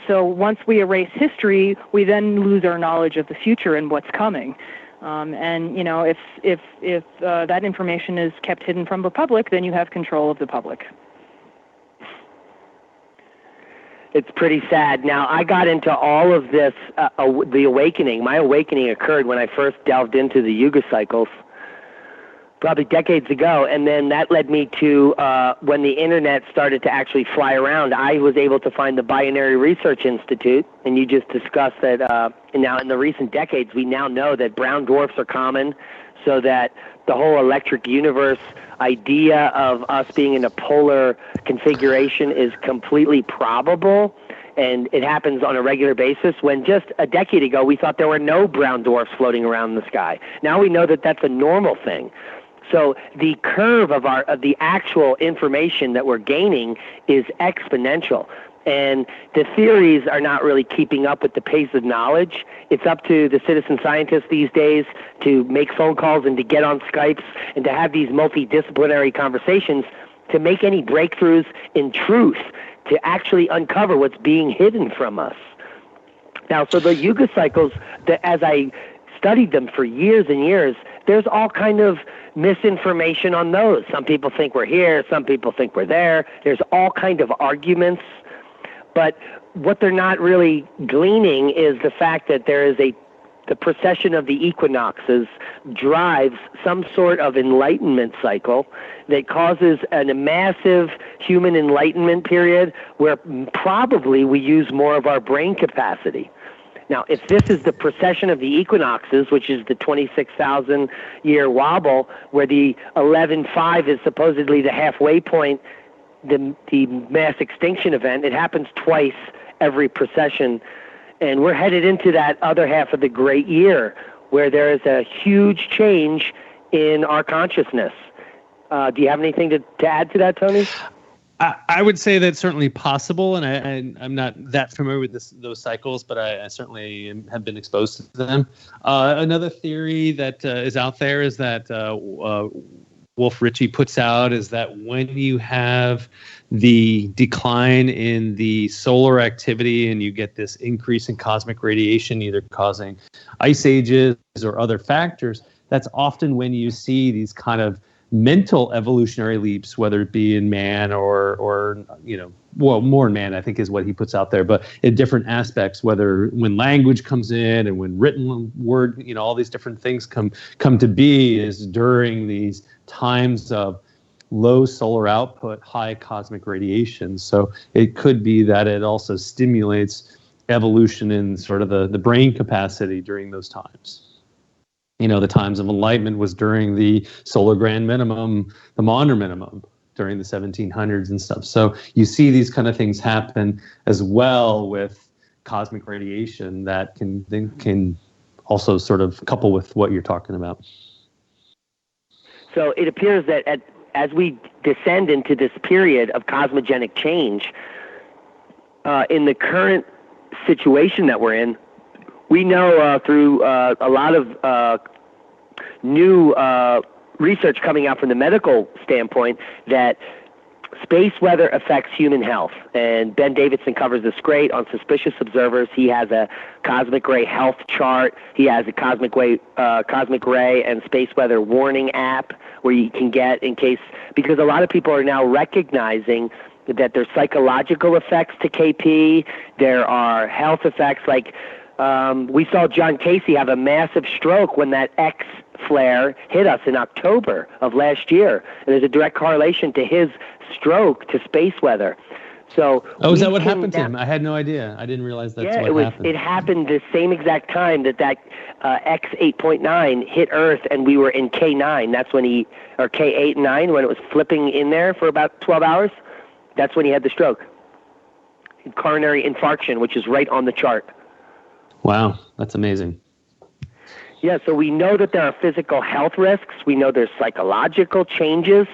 So once we erase history, we then lose our knowledge of the future and what's coming. If that information is kept hidden from the public, then you have control of the public. It's pretty sad. Now, I got into all of this, the awakening. My awakening occurred when I first delved into the Yuga cycles, probably decades ago, and then that led me to when the internet started to actually fly around. I was able to find the Binary Research Institute, and you just discussed that now in the recent decades, we now know that brown dwarfs are common, so that the whole electric universe idea of us being in a polar configuration is completely probable, and it happens on a regular basis, when just a decade ago we thought there were no brown dwarfs floating around in the sky. Now we know that that's a normal thing. So the curve of the actual information that we're gaining is exponential. And the theories are not really keeping up with the pace of knowledge. It's up to the citizen scientists these days to make phone calls and to get on Skypes and to have these multidisciplinary conversations to make any breakthroughs in truth, to actually uncover what's being hidden from us. Now, so the Yuga cycles, as I studied them for years and years, there's all kind of misinformation on those. Some people think we're here, some people think we're there. There's all kind of arguments. But what they're not really gleaning is the fact that there is the precession of the equinoxes drives some sort of enlightenment cycle that causes a massive human enlightenment period where probably we use more of our brain capacity. Now, if this is the precession of the equinoxes, which is the 26,000-year wobble, where the 11.5 is supposedly the halfway point, the mass extinction event, it happens twice every precession, and we're headed into that other half of the great year where there is a huge change in our consciousness. Do you have anything to add to that, Tony? I would say that's certainly possible, and I'm not that familiar with those cycles, but I certainly have been exposed to them. Another theory that is out there is that Wolf Ritchie puts out is that when you have the decline in the solar activity and you get this increase in cosmic radiation, either causing ice ages or other factors, that's often when you see these kind of mental evolutionary leaps, whether it be in man or more in man, I think is what he puts out there, but in different aspects, whether when language comes in and when written word, all these different things come to be is during these times of low solar output, high cosmic radiation. So it could be that it also stimulates evolution in sort of the brain capacity during those times. The times of enlightenment was during the solar grand minimum, the Maunder minimum, during the 1700s and stuff. So you see these kind of things happen as well with cosmic radiation that can also sort of couple with what you're talking about. So it appears that as we descend into this period of cosmogenic change, in the current situation that we're in, we know through a lot of new research coming out from the medical standpoint that space weather affects human health. And Ben Davidson covers this great on Suspicious Observers. He has a cosmic ray health chart. He has a cosmic ray and space weather warning app where you can get in case, because a lot of people are now recognizing that there's psychological effects to KP. There are health effects, like we saw John Casey have a massive stroke when that X flare hit us in October of last year. And there's a direct correlation to his stroke to space weather. So is that what happened to him? I had no idea. I didn't realize that's what happened. It happened the same exact time that X 8.9 hit Earth, and we were in K9. That's when or K8 and 9, when it was flipping in there for about 12 hours. That's when he had the stroke. Coronary infarction, which is right on the chart. Wow, that's amazing. Yeah, so we know that there are physical health risks. We know there's psychological changes.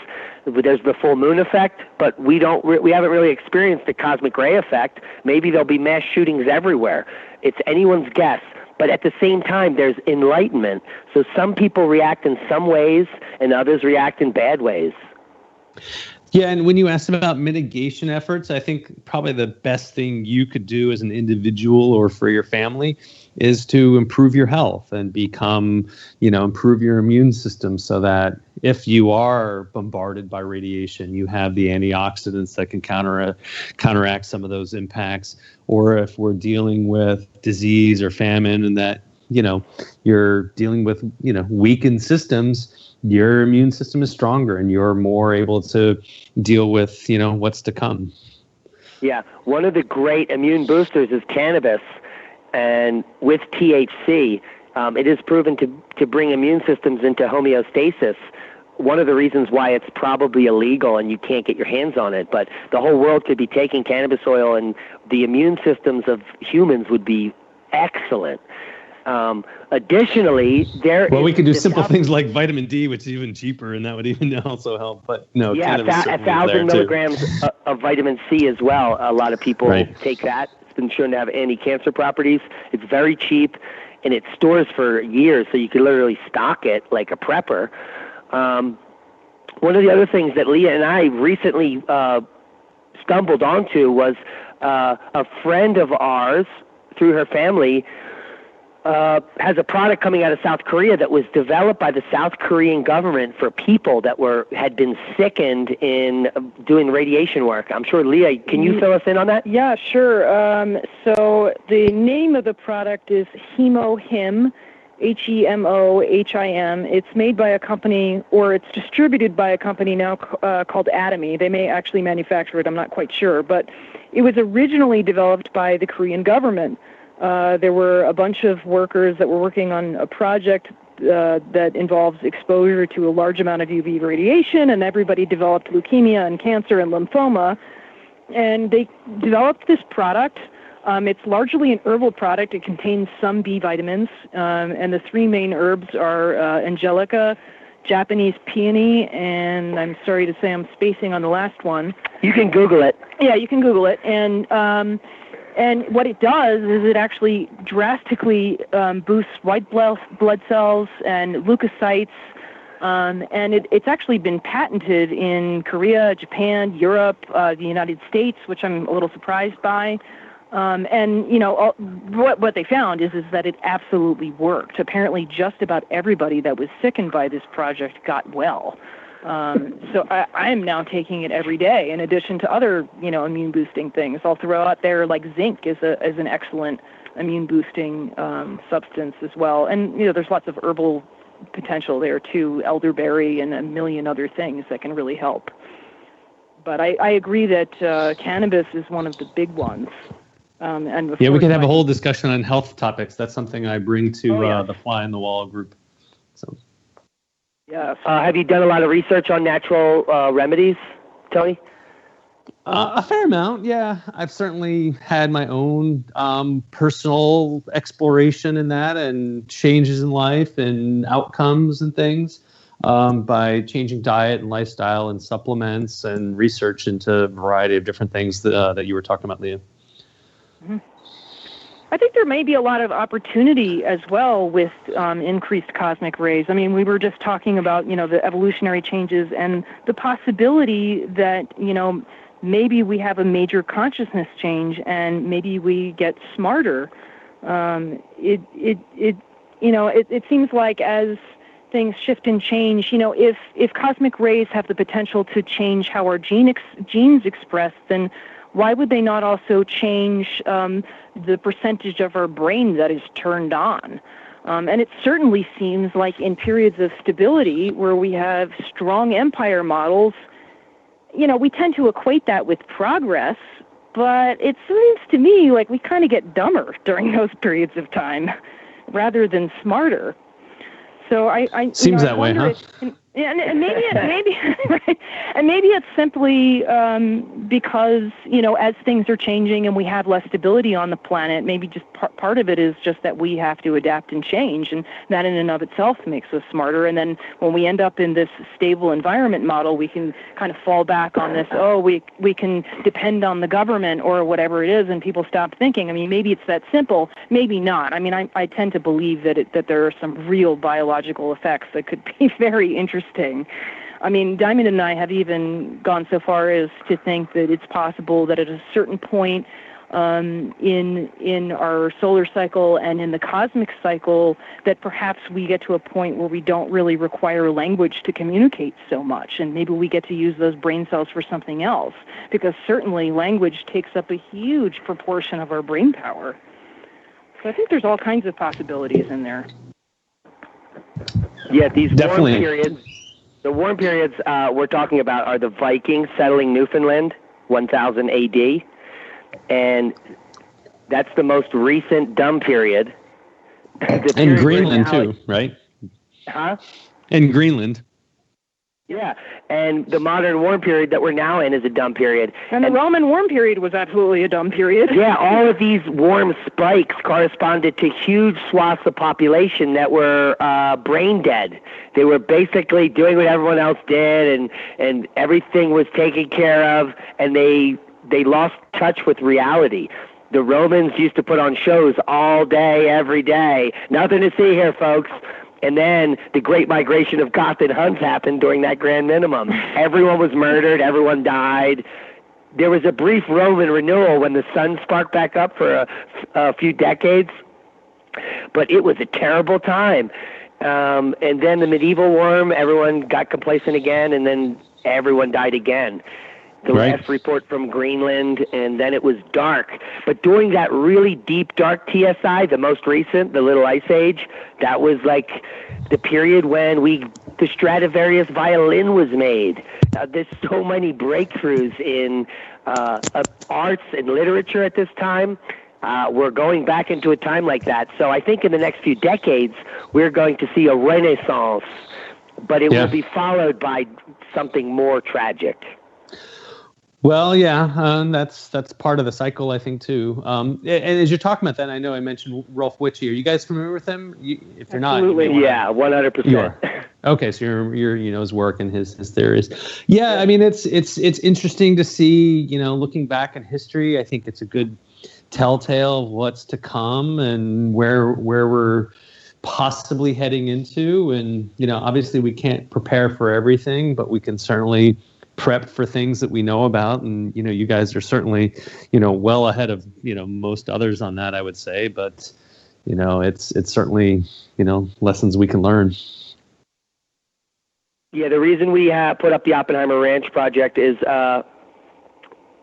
There's the full moon effect, but we haven't really experienced the cosmic ray effect. Maybe there'll be mass shootings everywhere. It's anyone's guess. But at the same time, there's enlightenment. So some people react in some ways, and others react in bad ways. Yeah, and when you asked about mitigation efforts, I think probably the best thing you could do as an individual or for your family is to improve your health and improve your immune system so that if you are bombarded by radiation, you have the antioxidants that can counteract some of those impacts. Or if we're dealing with disease or famine and that, you're dealing with, weakened systems, your immune system is stronger and you're more able to deal with, what's to come. Yeah. One of the great immune boosters is cannabis. And with THC, it is proven to bring immune systems into homeostasis. One of the reasons why it's probably illegal and you can't get your hands on it, but the whole world could be taking cannabis oil and the immune systems of humans would be excellent. Additionally, we could do simple things like vitamin D, which is even cheaper, and that would even also help. But no, cannabis 1,000 milligrams of vitamin C as well. A lot of people take that. It's been shown to have anti-cancer properties. It's very cheap, and it stores for years, so you can literally stock it like a prepper. One of the other things that Leah and I recently stumbled onto was a friend of ours through her family has a product coming out of South Korea that was developed by the South Korean government for people that had been sickened in doing radiation work. I'm sure, Leah, can you fill us in on that? Yeah, sure. So the name of the product is HemoHim, HemoHim. It's made by a company, or it's distributed by a company now called Atomy. They may actually manufacture it, I'm not quite sure. But it was originally developed by the Korean government. There were a bunch of workers that were working on a project that involves exposure to a large amount of UV radiation, and everybody developed leukemia and cancer and lymphoma. And they developed this product. It's largely an herbal product. It contains some B vitamins, and the three main herbs are Angelica, Japanese peony, and I'm sorry to say I'm spacing on the last one. You can Google it. Yeah, you can Google it. And what it does is it actually drastically boosts white blood cells and leukocytes, and it's actually been patented in Korea, Japan, Europe, the United States, which I'm a little surprised by. What they found is that it absolutely worked. Apparently, just about everybody that was sickened by this project got well. So I am now taking it every day, in addition to other, immune boosting things. I'll throw out there like zinc is an excellent immune boosting substance as well. And there's lots of herbal potential there too, elderberry and a million other things that can really help. But I agree that cannabis is one of the big ones. And we could have a whole discussion on health topics. That's something I bring to the Fly on the Wall group. So. Yes. Have you done a lot of research on natural remedies, Tony? A fair amount, yeah. I've certainly had my own personal exploration in that and changes in life and outcomes and things by changing diet and lifestyle and supplements and research into a variety of different things that you were talking about, Leah. Mm-hmm. I think there may be a lot of opportunity as well with increased cosmic rays. I mean, we were just talking about, the evolutionary changes and the possibility that, maybe we have a major consciousness change and maybe we get smarter. It seems like as things shift and change, if cosmic rays have the potential to change how our genes express, then why would they not also change the percentage of our brain that is turned on? And it certainly seems like in periods of stability where we have strong empire models, we tend to equate that with progress, but it seems to me like we kind of get dumber during those periods of time rather than smarter. So I seems that way, huh? And maybe right, and maybe it's simply because as things are changing and we have less stability on the planet, maybe just part of it is just that we have to adapt and change, and that in and of itself makes us smarter. And then when we end up in this stable environment model, we can kind of fall back on this. We can depend on the government or whatever it is, and people stop thinking. I mean, maybe it's that simple, maybe not. I mean, I tend to believe that there are some real biological effects that could be very interesting. I mean, Diamond and I have even gone so far as to think that it's possible that at a certain point in our solar cycle and in the cosmic cycle, that perhaps we get to a point where we don't really require language to communicate so much, and maybe we get to use those brain cells for something else, because certainly language takes up a huge proportion of our brain power. So I think there's all kinds of possibilities in there. Yeah, these Definitely. warm periods. The warm periods we're talking about are the Vikings settling Newfoundland, 1000 AD, and that's the most recent dumb period. And Greenland too, right? Huh? And Greenland. Yeah, and the modern warm period that we're now in is a dumb period. And the Roman warm period was absolutely a dumb period. Yeah, all of these warm spikes corresponded to huge swaths of population that were brain dead. They were basically doing what everyone else did, and everything was taken care of, and they lost touch with reality. The Romans used to put on shows all day, every day. Nothing to see here, folks. And then the Great Migration of Goth and Huns happened during that grand minimum. Everyone was murdered. Everyone died. There was a brief Roman renewal when the sun sparked back up for a few decades. But it was a terrible time. And then the medieval worm, everyone got complacent again, and then everyone died again. The last report from Greenland, and then it was dark. But during that really deep, dark TSI, the most recent, the Little Ice Age, that was like the period when the Stradivarius violin was made. There's so many breakthroughs in arts and literature at this time. We're going back into a time like that. So I think in the next few decades, we're going to see a renaissance, but it will be followed by something more tragic. Well, yeah, that's part of the cycle, I think, too. And as you're talking about that, I know I mentioned Rolf Witchy. Are you guys familiar with him? If you're not, yeah, 100%. You are. Okay, so you're his work and his theories. Yeah, I mean, it's interesting to see. Looking back in history, I think it's a good telltale of what's to come and where we're possibly heading into. And obviously, we can't prepare for everything, but we can certainly prep for things that we know about, and you guys are certainly well ahead of most others on that, I would say, but it's certainly lessons we can learn. Yeah, the reason we put up the Oppenheimer Ranch project is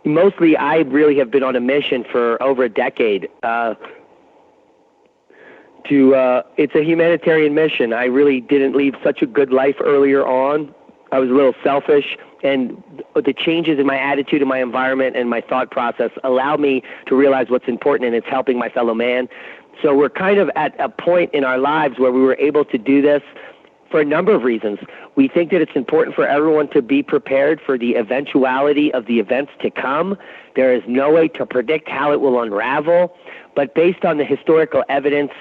mostly I really have been on a mission for over a decade it's a humanitarian mission. I really didn't lead such a good life earlier on. I was a little selfish, and the changes in my attitude and my environment and my thought process allow me to realize what's important, and it's helping my fellow man. So we're kind of at a point in our lives where we were able to do this for a number of reasons. We think that it's important for everyone to be prepared for the eventuality of the events to come. There is no way to predict how it will unravel, but based on the historical evidence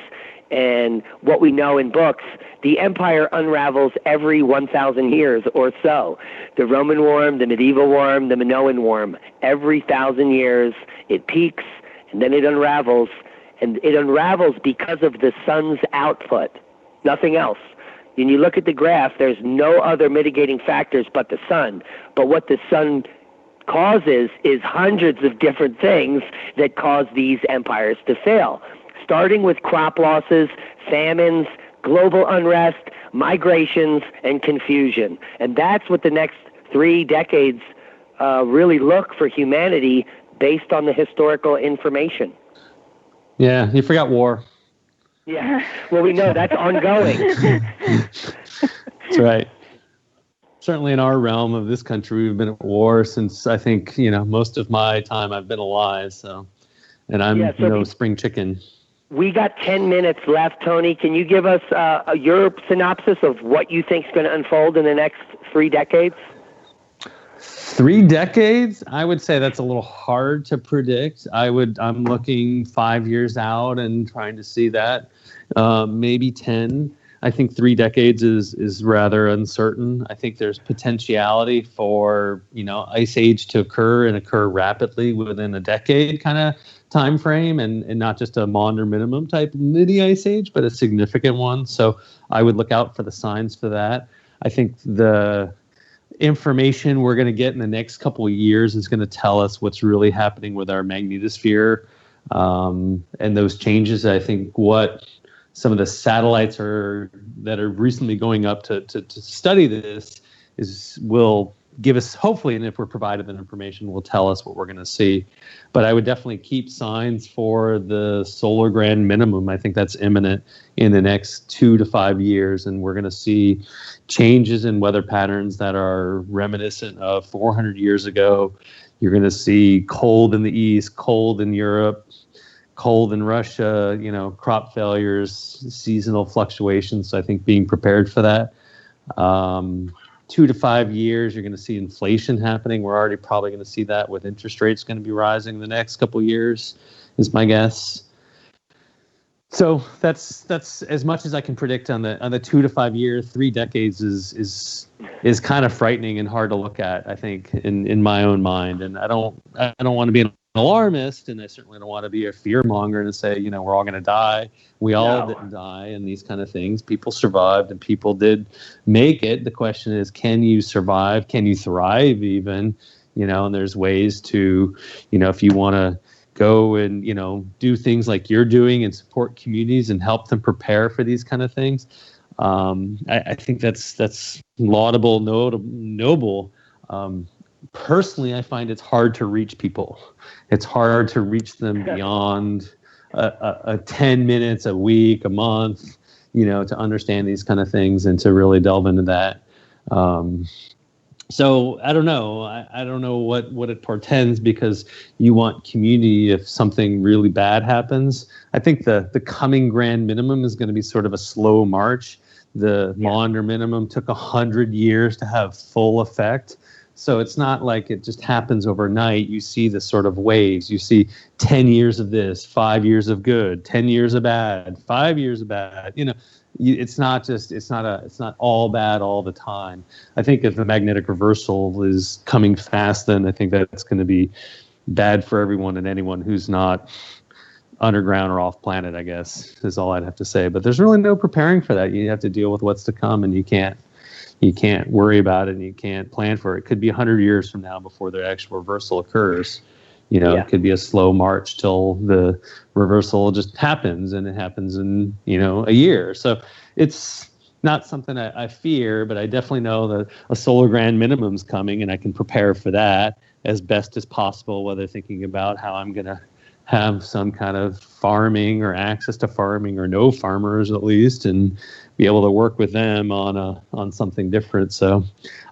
and what we know in books, the empire unravels every 1,000 years or so. The Roman worm, the medieval worm, the Minoan worm, every 1,000 years it peaks, and then it unravels, And it unravels because of the sun's output, nothing else. When you look at the graph, there's no other mitigating factors but the sun. But what the sun causes is hundreds of different things that cause these empires to fail, starting with crop losses, famines, global unrest, migrations, and confusion. And that's what the next 3 decades really look for humanity based on the historical information. Yeah, you forgot war. Yeah, well, we know that's ongoing. That's right. Certainly in our realm of this country, we've been at war since, I think, most of my time I've been alive. So, and I'm no spring chicken. We got 10 minutes left, Tony. Can you give us your synopsis of what you think is going to unfold in the next 3 decades? 3 decades? I would say that's a little hard to predict. I'm looking 5 years out and trying to see that. Maybe 10. I think 3 decades is rather uncertain. I think there's potentiality for, ice age to occur and occur rapidly within a decade kind of time frame, and not just a Maunder minimum type mini ice age, but a significant one. So I would look out for the signs for that. I think the information we're going to get in the next couple of years is going to tell us what's really happening with our magnetosphere, and those changes. I think what some of the satellites that are recently going up to study this will give us, hopefully, and if we're provided that information, will tell us what we're going to see. But I would definitely keep signs for the solar grand minimum. I think that's imminent in the next 2 to 5 years, and we're going to see changes in weather patterns that are reminiscent of 400 years ago. You're going to see cold in the east, cold in Europe, cold in Russia, crop failures, seasonal fluctuations. So I think being prepared for that. 2 to 5 years, you're going to see inflation happening. We're already probably going to see that with interest rates going to be rising the next couple of years, is my guess. So that's as much as I can predict on the 2 to 5 year. 3 decades is kind of frightening and hard to look at, I think, in my own mind. And I don't want to be an alarmist, and I certainly don't want to be a fear monger and say, we're all going to die. We all didn't die, and these kind of things. People survived, and people did make it. The question is, can you survive? Can you thrive even? And there's ways to, if you want to go and, do things like you're doing and support communities and help them prepare for these kind of things. I think that's laudable, noble. Personally, I find it's hard to reach people. It's hard to reach them beyond a 10 minutes a week, a month, to understand these kind of things and to really delve into that. So I don't know. I don't know what it portends, because you want community if something really bad happens. I think the coming grand minimum is going to be sort of a slow march. The Maunder minimum took 100 years to have full effect. So it's not like it just happens overnight. You see the sort of waves. You see 10 years of this, 5 years of good, 10 years of bad, 5 years of bad. It's not all bad all the time. I think if the magnetic reversal is coming fast, then I think that's going to be bad for everyone and anyone who's not underground or off planet, I guess, is all I'd have to say. But there's really no preparing for that. You have to deal with what's to come, and you can't worry about it, and you can't plan for it. It could be 100 years from now before the actual reversal occurs. It could be a slow march till the reversal just happens, and it happens in, a year. So it's not something I fear, but I definitely know that a solar grand minimum is coming, and I can prepare for that as best as possible, whether thinking about how I'm going to have some kind of farming or access to farming, or no farmers at least, and be able to work with them on something different. So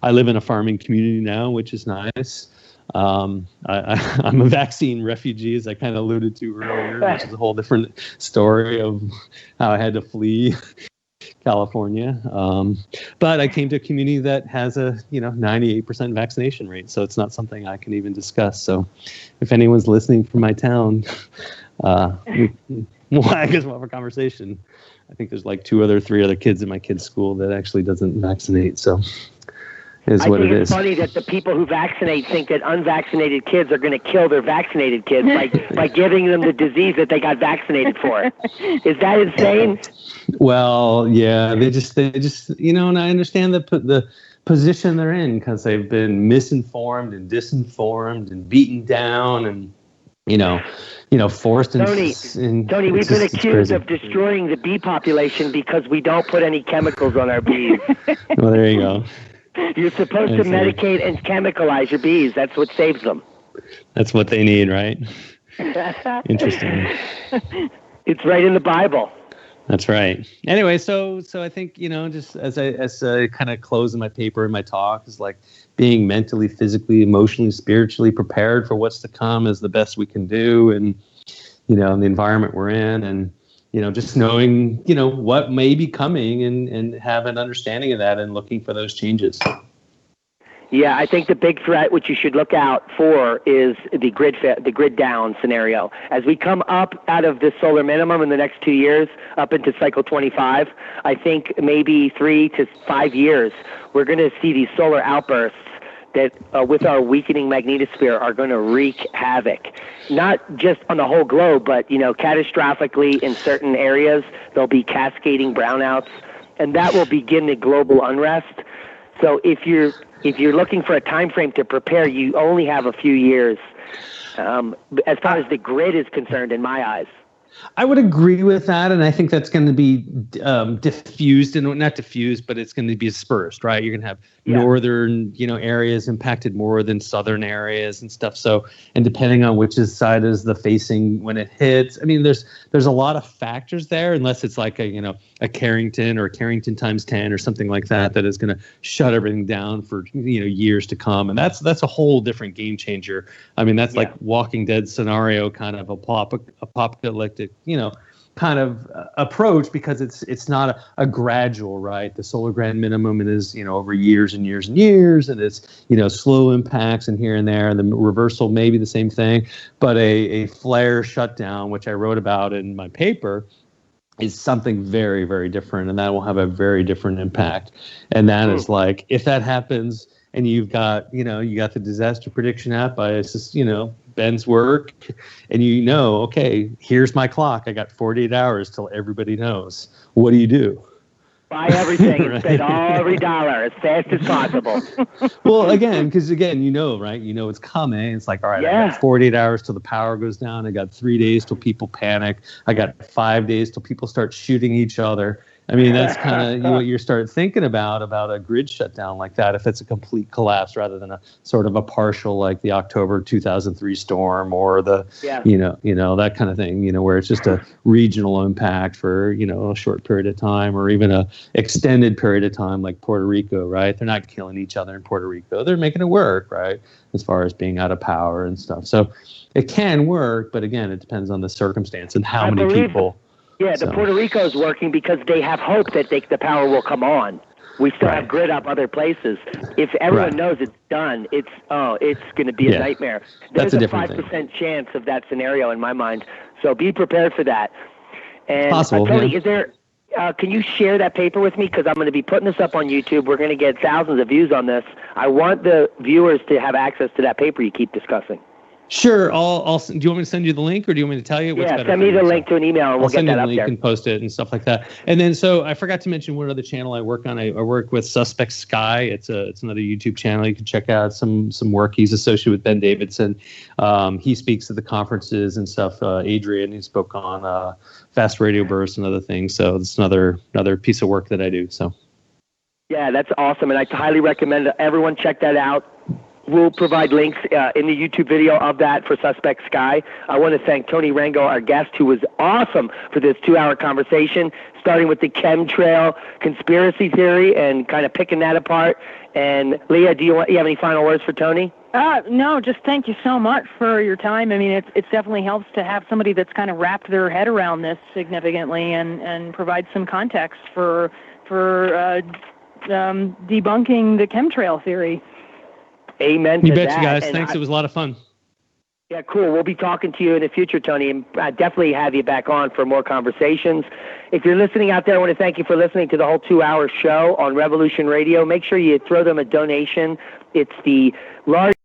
I live in a farming community now, which is nice. I'm a vaccine refugee, as I kind of alluded to earlier, which is a whole different story of how I had to flee California. But I came to a community that has a 98% vaccination rate, so it's not something I can even discuss. So if anyone's listening from my town, I guess we'll have a conversation. I think there's like 3 other kids in my kids' school that actually doesn't vaccinate. So is what it is. I think it's funny that the people who vaccinate think that unvaccinated kids are going to kill their vaccinated kids by giving them the disease that they got vaccinated for. Is that insane? Well, yeah, they just, and I understand the position they're in because they've been misinformed and disinformed and beaten down and, forced in. Tony, we've been accused of destroying the bee population because we don't put any chemicals on our bees. Well, there you go. You're supposed to medicate and chemicalize your bees. That's what saves them. That's what they need, right? Interesting. It's right in the Bible. That's right. Anyway, so I think, just as I kind of close in my paper and my talk is like being mentally, physically, emotionally, spiritually prepared for what's to come is the best we can do. And, the environment we're in and, just knowing, what may be coming and have an understanding of that and looking for those changes. Yeah, I think the big threat, which you should look out for, is the grid down scenario. As we come up out of this solar minimum in the next 2 years, up into cycle 25, I think maybe 3 to 5 years, we're going to see these solar outbursts that, with our weakening magnetosphere, are going to wreak havoc. Not just on the whole globe, but catastrophically in certain areas, there'll be cascading brownouts, and that will begin the global unrest. So if you're looking for a time frame to prepare, you only have a few years, as far as the grid is concerned, in my eyes. I would agree with that, and I think that's going to be diffused, and not diffused, but it's going to be dispersed, right? You're going to have northern, areas impacted more than southern areas and stuff. So, and depending on which side is the facing when it hits, I mean, there's a lot of factors there, unless it's like a Carrington or a Carrington times 10 or something like that is going to shut everything down for years to come, and that's a whole different game changer. I mean, that's like Walking Dead scenario kind of apocalyptic, kind of approach, because it's not a gradual, right? The solar grand minimum is over years and years and years, and it's slow impacts and here and there, and the reversal may be the same thing, but a flare shutdown, which I wrote about in my paper, is something very, very different, and that will have a very different impact. And that is like, if that happens and you've got the disaster prediction app by Ben's work, and okay, here's my clock. I got 48 hours till everybody knows. What do? Buy everything and spend every dollar as fast as possible. Well, because right? It's coming. It's like, all right, I got 48 hours till the power goes down. I got 3 days till people panic. I got 5 days till people start shooting each other. I mean, that's kind of what you start thinking about a grid shutdown like that, if it's a complete collapse rather than a sort of a partial, like the October 2003 storm or the, that kind of thing, where it's just a regional impact for, a short period of time, or even a extended period of time, like Puerto Rico, right? They're not killing each other in Puerto Rico. They're making it work, right? As far as being out of power and stuff. So it can work, but again, it depends on the circumstance and how many people. Yeah, the Puerto Rico is working because they have hope that the power will come on. We still have grid up other places. If everyone knows it's done, it's going to be a nightmare. There's That's a 5% chance of that scenario in my mind. So be prepared for that. And possible, Tony, is there? Can you share that paper with me? Because I'm going to be putting this up on YouTube. We're going to get thousands of views on this. I want the viewers to have access to that paper you keep discussing. Sure. Do you want me to send you the link, or do you want me to tell you what's better? Send me the link to an email, and we'll get that up there. I'll send you the link and post it and stuff like that. And then, so I forgot to mention one other channel I work on. I work with Suspect Sky. It's another YouTube channel. You can check out some work. He's associated with Ben Davidson. He speaks at the conferences and stuff. Adrian, he spoke on Fast Radio Bursts and other things. So it's another piece of work that I do. So. Yeah, that's awesome, and I highly recommend everyone check that out. We'll provide links in the YouTube video of that for Suspect Sky. I want to thank Tony Rango, our guest, who was awesome for this 2-hour conversation, starting with the Chemtrail Conspiracy Theory and kind of picking that apart. And Leah, do you have any final words for Tony? No, just thank you so much for your time. I mean, it definitely helps to have somebody that's kind of wrapped their head around this significantly and provide some context for debunking the chemtrail theory. Amen to that. You bet, you guys. Thanks. It was a lot of fun. Yeah, cool. We'll be talking to you in the future, Tony, and definitely have you back on for more conversations. If you're listening out there, I want to thank you for listening to the whole 2-hour show on Revolution Radio. Make sure you throw them a donation. It's the largest